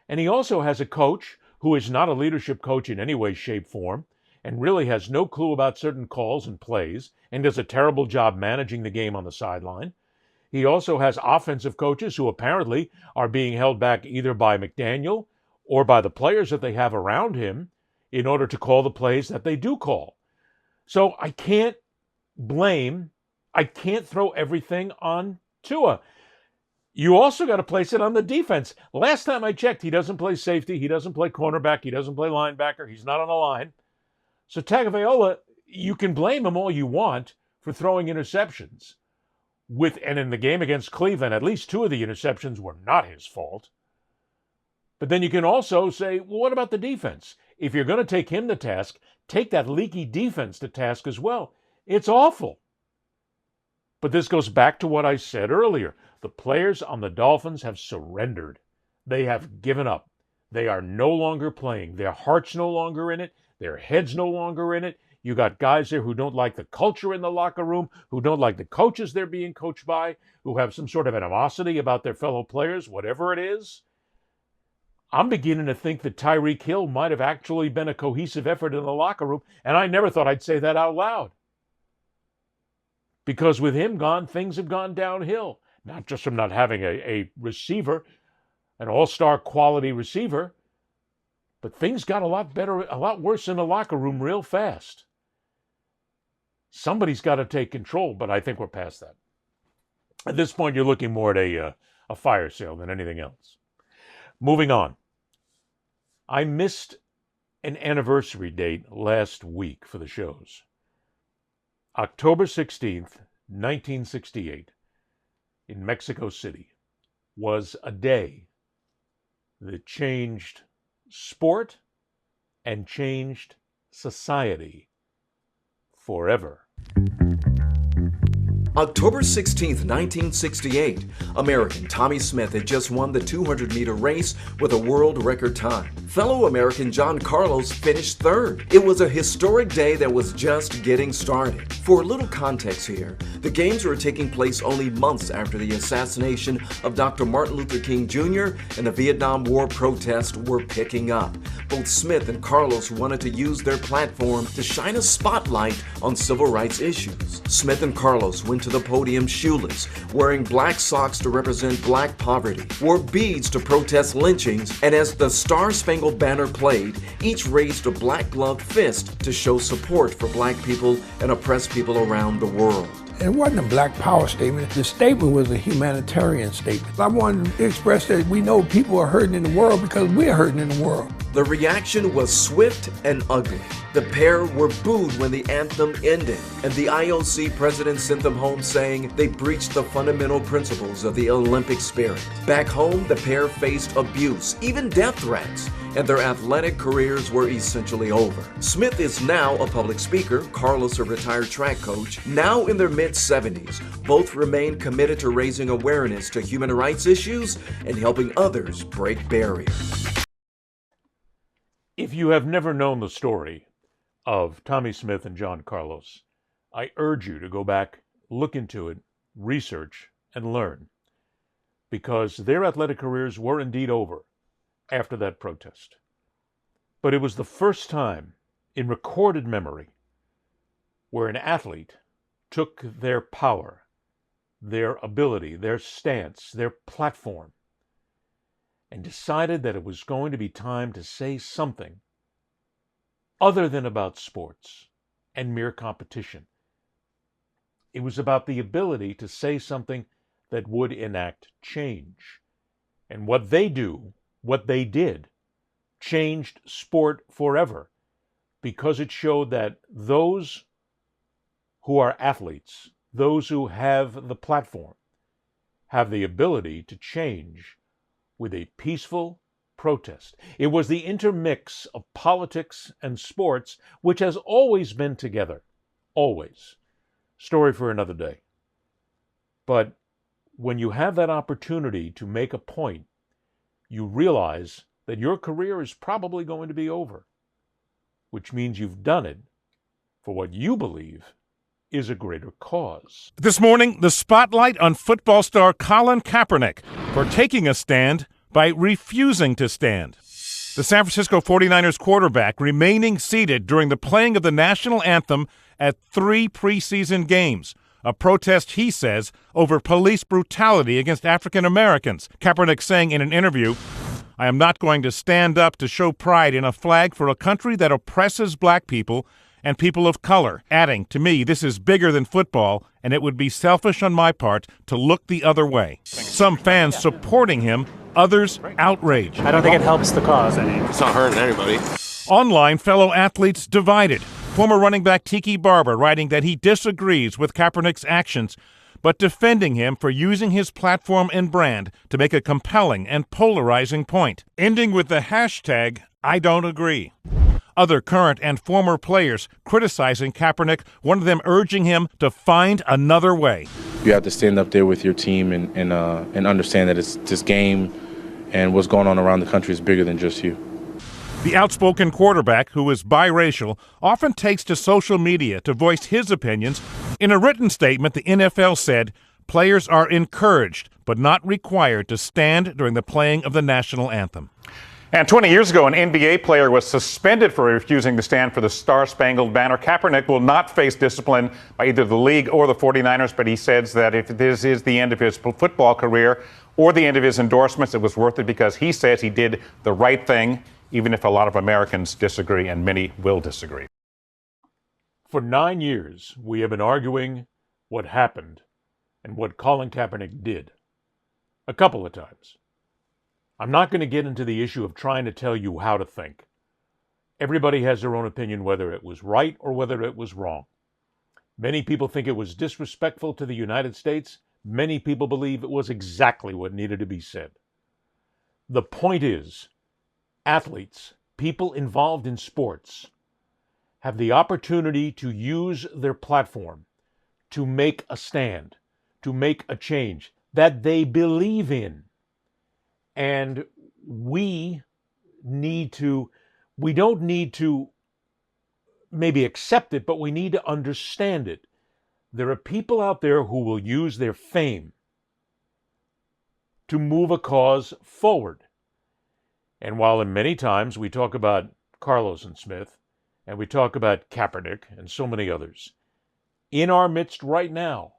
And he also has a coach who is not a leadership coach in any way, shape, form, and really has no clue about certain calls and plays, and does a terrible job managing the game on the sideline. He also has offensive coaches who apparently are being held back either by McDaniel or by the players that they have around him in order to call the plays that they do call. So I can't throw everything on Tua. You also got to place it on the defense. Last time I checked, he doesn't play safety, he doesn't play cornerback, he doesn't play linebacker, he's not on the line. So Tagovailoa, you can blame him all you want for throwing interceptions. And in the game against Cleveland, at least 2 of the interceptions were not his fault. But then you can also say, well, what about the defense? If you're going to take him to task, take that leaky defense to task as well. It's awful. But this goes back to what I said earlier. The players on the Dolphins have surrendered. They have given up. They are no longer playing. Their heart's no longer in it. Their head's no longer in it. You got guys there who don't like the culture in the locker room, who don't like the coaches they're being coached by, who have some sort of animosity about their fellow players, whatever it is. I'm beginning to think that Tyreek Hill might have actually been a cohesive effort in the locker room, and I never thought I'd say that out loud. Because with him gone, things have gone downhill. Not just from not having a receiver, an all-star quality receiver, but things got a lot worse in the locker room real fast. Somebody's got to take control, but I think we're past that. At this point, you're looking more at a fire sale than anything else. Moving on. I missed an anniversary date last week for the shows. October 16th, 1968, in Mexico City, was a day that changed sport and changed society forever. October 16, 1968, American Tommy Smith had just won the 200-meter race with a world record time. Fellow American John Carlos finished third. It was a historic day that was just getting started. For a little context here, the games were taking place only months after the assassination of Dr. Martin Luther King Jr. and the Vietnam War protests were picking up. Both Smith and Carlos wanted to use their platform to shine a spotlight on civil rights issues. Smith and Carlos went to the podium shoeless, wearing black socks to represent black poverty, wore beads to protest lynchings, and as the Star-Spangled Banner played, each raised a black-gloved fist to show support for black people and oppressed people around the world. It wasn't a black power statement. The statement was a humanitarian statement. I wanted to express that we know people are hurting in the world because we're hurting in the world. The reaction was swift and ugly. The pair were booed when the anthem ended, and the IOC president sent them home saying they breached the fundamental principles of the Olympic spirit. Back home, the pair faced abuse, even death threats, and their athletic careers were essentially over. Smith is now a public speaker, Carlos a retired track coach. Now in their mid-70s, both remain committed to raising awareness to human rights issues and helping others break barriers. If you have never known the story of Tommy Smith and John Carlos, I urge you to go back, look into it, research, and learn, because their athletic careers were indeed over after that protest. But it was the first time in recorded memory where an athlete took their power, their ability, their stance, their platform, and decided that it was going to be time to say something other than about sports and mere competition. It was about the ability to say something that would enact change. And what they did, changed sport forever, because it showed that those who are athletes, those who have the platform, have the ability to change with a peaceful protest. It was the intermix of politics and sports which has always been together. Always. Story for another day. But when you have that opportunity to make a point, you realize that your career is probably going to be over, which means you've done it for what you believe is a greater cause. This morning, the spotlight on football star Colin Kaepernick for taking a stand by refusing to stand. The San Francisco 49ers quarterback remaining seated during the playing of the national anthem at 3 preseason games, a protest, he says, over police brutality against African Americans. Kaepernick saying in an interview, "I am not going to stand up to show pride in a flag for a country that oppresses black people and people of color," adding, "To me, this is bigger than football, and it would be selfish on my part to look the other way." Some fans supporting him, others outraged. I don't think it helps the cause any. It's not hurting anybody. Online, fellow athletes divided. Former running back Tiki Barber writing that he disagrees with Kaepernick's actions, but defending him for using his platform and brand to make a compelling and polarizing point, ending with the hashtag "I don't agree." Other current and former players criticizing Kaepernick, one of them urging him to find another way. You have to stand up there with your team and understand that it's this game and what's going on around the country is bigger than just you. The outspoken quarterback, who is biracial, often takes to social media to voice his opinions. In a written statement, the NFL said, players are encouraged but not required to stand during the playing of the national anthem. And 20 years ago, an NBA player was suspended for refusing to stand for the Star-Spangled Banner. Kaepernick will not face discipline by either the league or the 49ers, but he says that if this is the end of his football career or the end of his endorsements, it was worth it because he says he did the right thing, even if a lot of Americans disagree, and many will disagree. For 9 years, we have been arguing what happened and what Colin Kaepernick did. A couple of times. I'm not going to get into the issue of trying to tell you how to think. Everybody has their own opinion whether it was right or whether it was wrong. Many people think it was disrespectful to the United States. Many people believe it was exactly what needed to be said. The point is, athletes, people involved in sports, have the opportunity to use their platform to make a stand, to make a change that they believe in. And we don't need to maybe accept it, but we need to understand it. There are people out there who will use their fame to move a cause forward. And while in many times we talk about Carlos and Smith, and we talk about Kaepernick and so many others, in our midst right now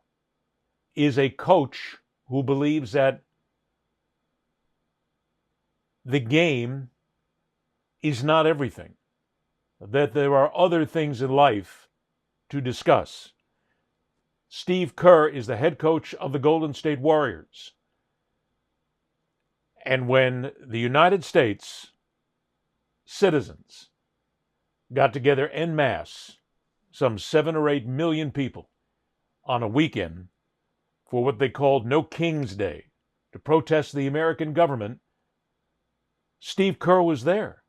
is a coach who believes that the game is not everything, that there are other things in life to discuss. Steve Kerr is the head coach of the Golden State Warriors. And when the United States citizens got together en masse, some 7 or 8 million people, on a weekend for what they called No King's Day, to protest the American government, Steve Kerr was there.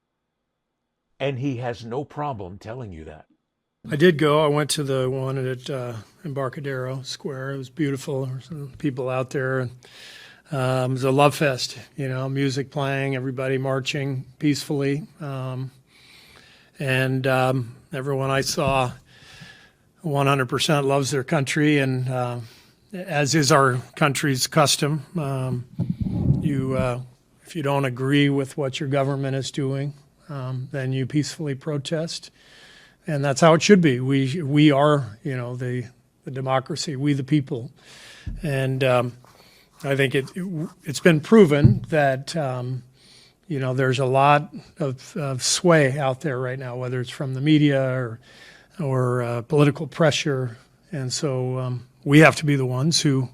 And he has no problem telling you that. I did go. I went to the one at Embarcadero Square. It was beautiful. There were some people out there. It was a love fest, music playing, everybody marching peacefully. And everyone I saw 100% loves their country, and as is our country's custom, if you don't agree with what your government is doing, then you peacefully protest. And that's how it should be. We are, the democracy, we the people. And I think it's been proven that, there's a lot of sway out there right now, whether it's from the media or political pressure. And so we have to be the ones who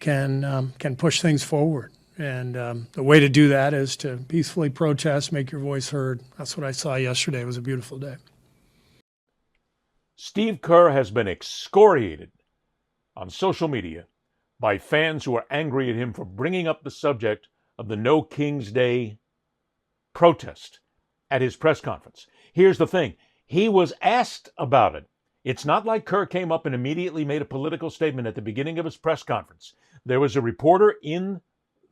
can push things forward. And the way to do that is to peacefully protest, make your voice heard. That's what I saw yesterday. It was a beautiful day. Steve Kerr has been excoriated on social media by fans who are angry at him for bringing up the subject of the No King's Day protest at his press conference. Here's the thing. He was asked about it. It's not like Kerr came up and immediately made a political statement at the beginning of his press conference. There was a reporter in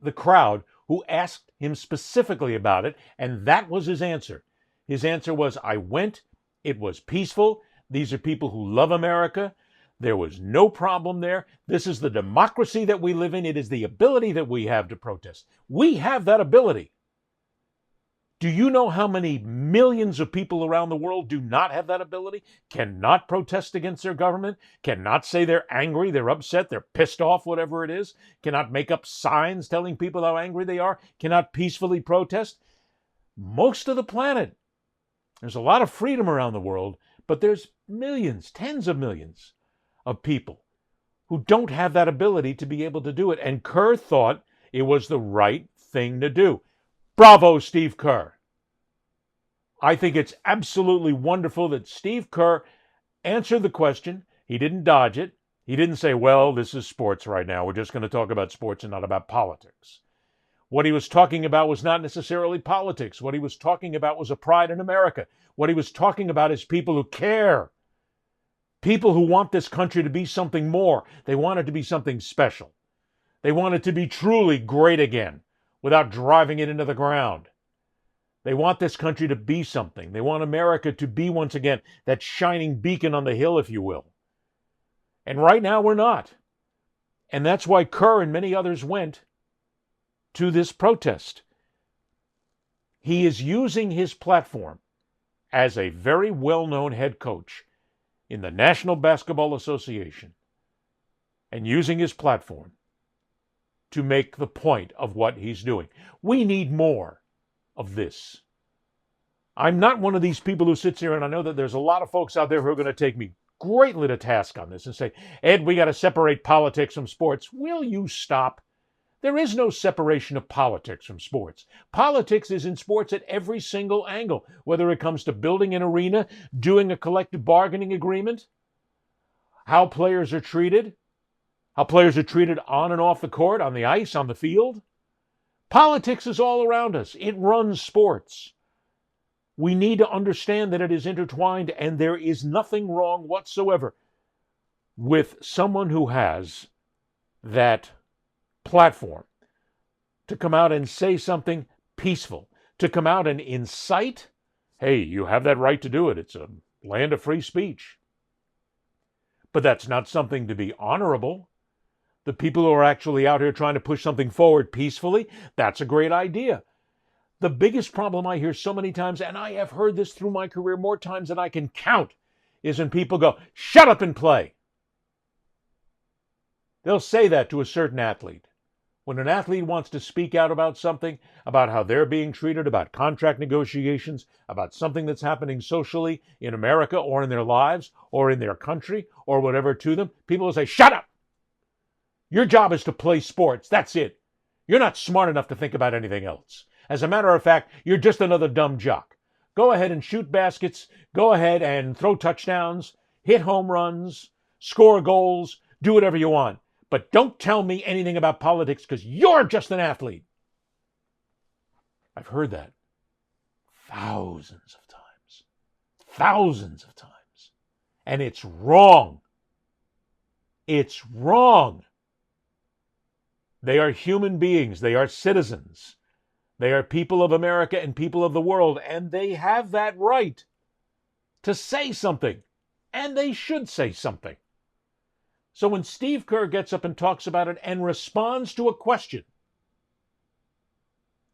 the crowd who asked him specifically about it, and that was his answer. His answer was, I went, it was peaceful. These are people who love America. There was no problem there. This is the democracy that we live in. It is the ability that we have to protest. We have that ability. Do you know how many millions of people around the world do not have that ability, cannot protest against their government, cannot say they're angry, they're upset, they're pissed off, whatever it is, cannot make up signs telling people how angry they are, cannot peacefully protest? Most of the planet. There's a lot of freedom around the world, but there's millions, tens of millions of people who don't have that ability to be able to do it. And Kerr thought it was the right thing to do. Bravo, Steve Kerr. I think it's absolutely wonderful that Steve Kerr answered the question. He didn't dodge it. He didn't say, well, this is sports right now. We're just going to talk about sports and not about politics. What he was talking about was not necessarily politics. What he was talking about was a pride in America. What he was talking about is people who care. People who want this country to be something more. They want it to be something special. They want it to be truly great again without driving it into the ground. They want this country to be something. They want America to be, once again, that shining beacon on the hill, if you will. And right now we're not. And that's why Kerr and many others went to this protest. He is using his platform as a very well-known head coach in the National Basketball Association and using his platform to make the point of what he's doing. We need more of this. I'm not one of these people who sits here, and I know that there's a lot of folks out there who are going to take me greatly to task on this and say, Ed, we got to separate politics from sports. Will you stop? There is no separation of politics from sports. Politics is in sports at every single angle, whether it comes to building an arena, doing a collective bargaining agreement, how players are treated on and off the court, on the ice, on the field. Politics is all around us. It runs sports. We need to understand that it is intertwined, and there is nothing wrong whatsoever with someone who has that platform to come out and say something peaceful, to come out and incite. Hey, you have that right to do it. It's a land of free speech. But that's not something to be honorable. The people who are actually out here trying to push something forward peacefully, that's a great idea. The biggest problem I hear so many times, and I have heard this through my career more times than I can count, is when people go, shut up and play. They'll say that to a certain athlete. When an athlete wants to speak out about something, about how they're being treated, about contract negotiations, about something that's happening socially in America or in their lives or in their country or whatever to them, people will say, shut up. Your job is to play sports. That's it. You're not smart enough to think about anything else. As a matter of fact, you're just another dumb jock. Go ahead and shoot baskets. Go ahead and throw touchdowns, hit home runs, score goals, do whatever you want. But don't tell me anything about politics because you're just an athlete. I've heard that thousands of times. Thousands of times. And it's wrong. It's wrong. They are human beings. They are citizens. They are people of America and people of the world, and they have that right to say something, and they should say something. So when Steve Kerr gets up and talks about it and responds to a question,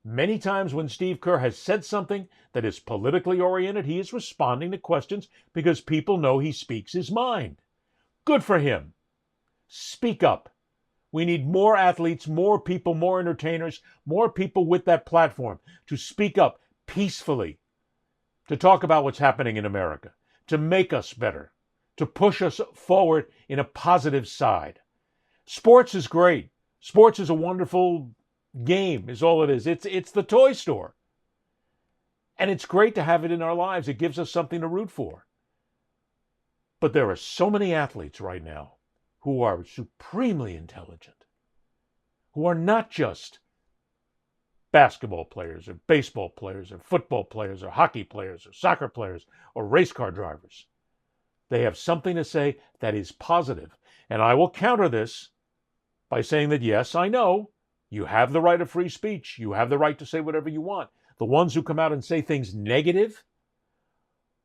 many times when Steve Kerr has said something that is politically oriented, he is responding to questions because people know he speaks his mind. Good for him. Speak up. We need more athletes, more people, more entertainers, more people with that platform to speak up peacefully, to talk about what's happening in America, to make us better, to push us forward in a positive side. Sports is great. Sports is a wonderful game, is all it is. It's the toy store. And it's great to have it in our lives. It gives us something to root for. But there are so many athletes right now who are supremely intelligent, who are not just basketball players or baseball players or football players or hockey players or soccer players or race car drivers. They have something to say that is positive. And I will counter this by saying that, yes, I know you have the right of free speech. You have the right to say whatever you want. The ones who come out and say things negative,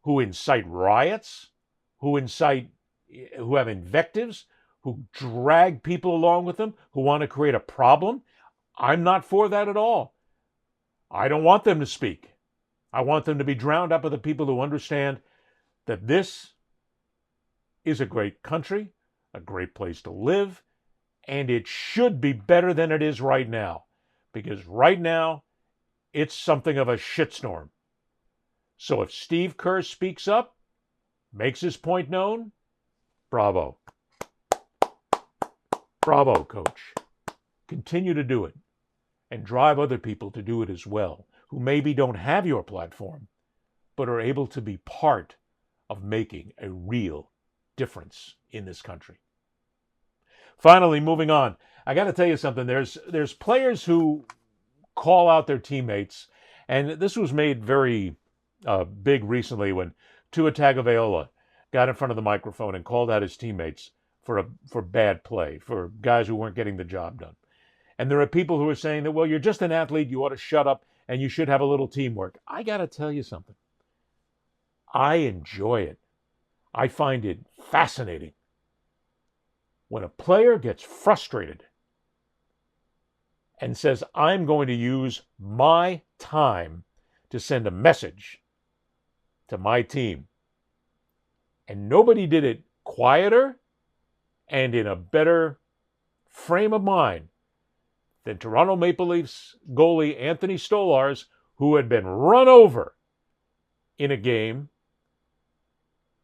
who incite riots, who have invectives, who drag people along with them, who want to create a problem, I'm not for that at all. I don't want them to speak. I want them to be drowned out by the people who understand that this is a great country, a great place to live, and it should be better than it is right now. Because right now, it's something of a shitstorm. So if Steve Kerr speaks up, makes his point known, bravo. Bravo, coach. Continue to do it. And drive other people to do it as well, who maybe don't have your platform, but are able to be part of making a real difference in this country. Finally, moving on, I got to tell you something. There's players who call out their teammates, and this was made very big recently when Tua Tagovailoa got in front of the microphone and called out his teammates for bad play, for guys who weren't getting the job done. And there are people who are saying that, well, you're just an athlete, you ought to shut up, and you should have a little teamwork. I got to tell you something. I enjoy it. I find it fascinating when a player gets frustrated and says, I'm going to use my time to send a message to my team. And nobody did it quieter and in a better frame of mind than Toronto Maple Leafs goalie Anthony Stolarz, who had been run over in a game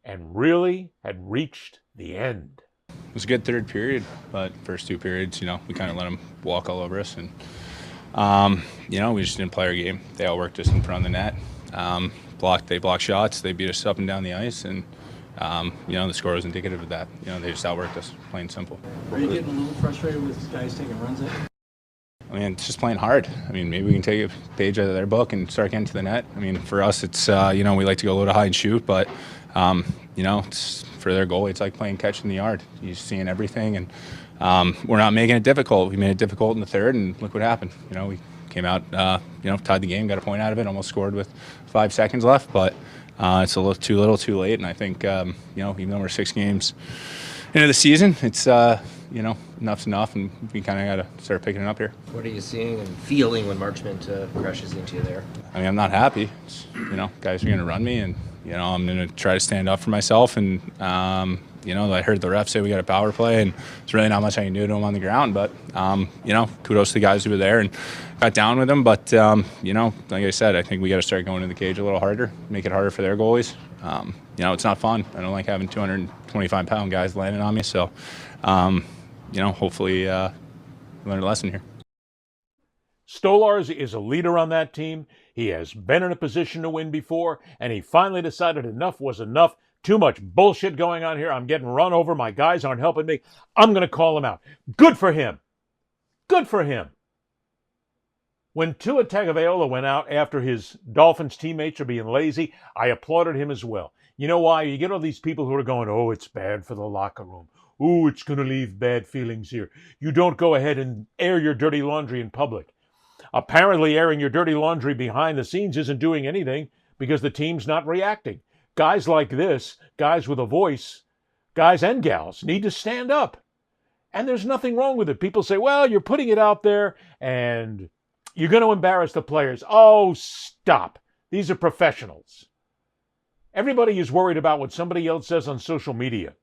and really had reached the end. It was a good third period, but first two periods, we kind of let them walk all over us. And, we just didn't play our game. They outworked us in front of the net. They blocked shots. They beat us up and down the ice. And, the score was indicative of that. They just outworked us, plain and simple. Are you getting a little frustrated with guys taking runs at you? It's just playing hard. Maybe we can take a page out of their book and start getting to the net. For us, it's, we like to go a little high and shoot, but, it's, for their goalie, it's like playing catch in the yard. You're seeing everything, and we're not making it difficult. We made it difficult in the third, and look what happened. We came out, tied the game, got a point out of it, almost scored with 5 seconds left, but it's a little too late, and I think, even though we're 6 games into the season, it's, enough's enough, and we kind of got to start picking it up here. What are you seeing and feeling when Marchment crushes into you there? I'm not happy. It's, guys are going to run me, and, I'm going to try to stand up for myself, and, I heard the ref say we got a power play, and there's really not much I can do to them on the ground, but, kudos to the guys who were there and got down with them, but, like I said, I think we got to start going to the cage a little harder, make it harder for their goalies. It's not fun. I don't like having 225-pound guys landing on me, so, hopefully learn a lesson here. Stolarz is a leader on that team. He has been in a position to win before, and he finally decided enough was enough. Too much bullshit going on here. I'm getting run over. My guys aren't helping me. I'm going to call him out. Good for him. Good for him. When Tua Tagovailoa went out after his Dolphins teammates are being lazy, I applauded him as well. You know why? You get all these people who are going, oh, it's bad for the locker room. Oh, it's going to leave bad feelings here. You don't go ahead and air your dirty laundry in public. Apparently, airing your dirty laundry behind the scenes isn't doing anything because the team's not reacting. Guys like this, guys with a voice, guys and gals, need to stand up. And there's nothing wrong with it. People say, well, you're putting it out there and you're going to embarrass the players. Oh, stop. These are professionals. Everybody is worried about what somebody else says on social media.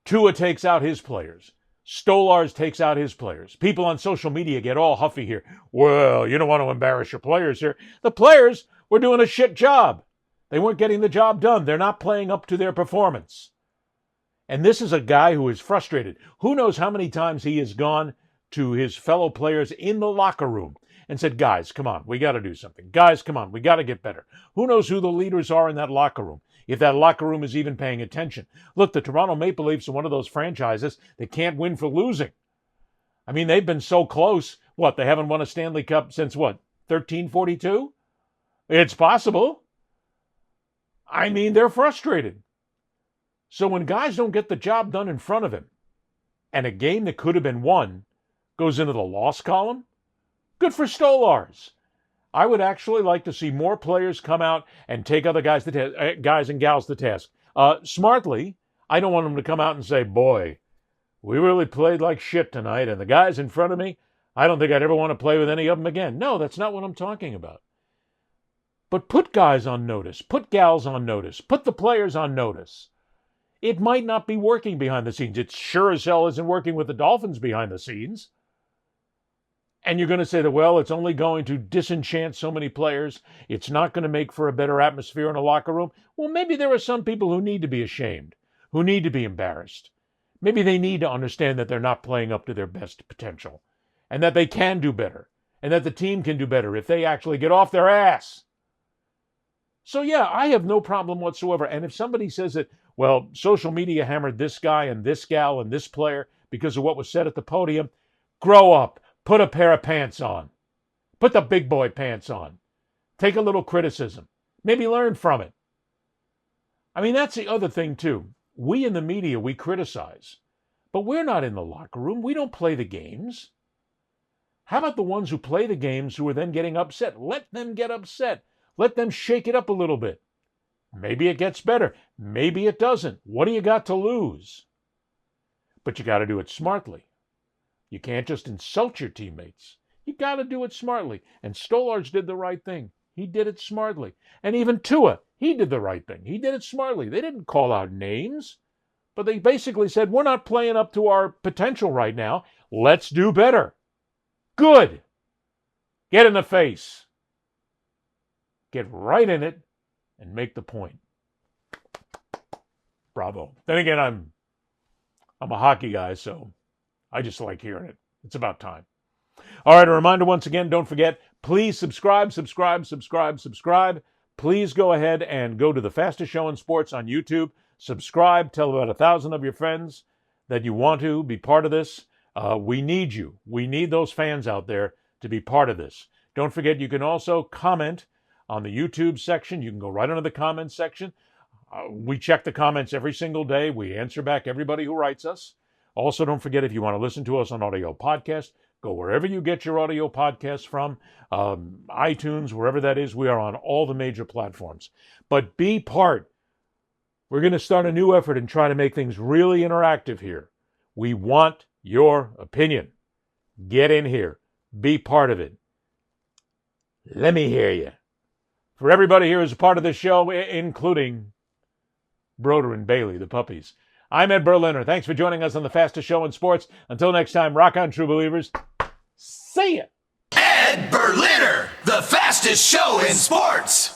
Tua takes out his players. Stolarz takes out his players. People on social media get all huffy here. Well, you don't want to embarrass your players here. The players were doing a shit job. They weren't getting the job done. They're not playing up to their performance. And this is a guy who is frustrated. Who knows how many times he has gone to his fellow players in the locker room and said, guys, come on, we got to do something. Guys, come on, we got to get better. Who knows who the leaders are in that locker room? if that locker room is even paying attention. Look, the Toronto Maple Leafs are one of those franchises that can't win for losing. I mean, they've been so close. What, they haven't won a Stanley Cup since what, 1342? It's possible. I mean, they're frustrated. So when guys don't get the job done in front of him, and a game that could have been won goes into the loss column, good for Stolarz. I would actually like to see more players come out and take other guys and gals to task. Smartly, I don't want them to come out and say, boy, we really played like shit tonight, and the guys in front of me, I don't think I'd ever want to play with any of them again. No, that's not what I'm talking about. But put guys on notice, put gals on notice, put the players on notice. It might not be working behind the scenes. It sure as hell isn't working with the Dolphins behind the scenes. And you're going to say that, well, it's only going to disenchant so many players. It's not going to make for a better atmosphere in a locker room. Well, maybe there are some people who need to be ashamed, who need to be embarrassed. Maybe they need to understand that they're not playing up to their best potential and that they can do better and that the team can do better if they actually get off their ass. So, yeah, I have no problem whatsoever. And if somebody says that, well, social media hammered this guy and this gal and this player because of what was said at the podium, grow up. Put a pair of pants on. Put the big boy pants on. Take a little criticism. Maybe learn from it. I mean, that's the other thing, too. We in the media, we criticize. But we're not in the locker room. We don't play the games. How about the ones who play the games who are then getting upset? Let them get upset. Let them shake it up a little bit. Maybe it gets better. Maybe it doesn't. What do you got to lose? But you got to do it smartly. You can't just insult your teammates. You got to do it smartly. And Stolarz did the right thing. He did it smartly. And even Tua, he did the right thing. He did it smartly. They didn't call out names, but they basically said, we're not playing up to our potential right now. Let's do better. Good. Get in the face. Get right in it and make the point. Bravo. Then again, I'm a hockey guy, so I just like hearing it. It's about time. All right, a reminder once again, don't forget, please subscribe. Please go ahead and go to the fastest show in sports on YouTube. Subscribe. Tell about 1,000 of your friends that you want to be part of this. We need you. We need those fans out there to be part of this. Don't forget, you can also comment on the YouTube section. You can go right under the comments section. We check the comments every single day. We answer back everybody who writes us. Also, don't forget, if you want to listen to us on audio podcast, go wherever you get your audio podcasts from, iTunes, wherever that is. We are on all the major platforms. But be part. We're going to start a new effort and try to make things really interactive here. We want your opinion. Get in here. Be part of it. Let me hear you. For everybody here who's a part of this show, including Broder and Bailey, the puppies, I'm Ed Berliner. Thanks for joining us on the fastest show in sports. Until next time, rock on, true believers. See ya. Ed Berliner, the fastest show in sports.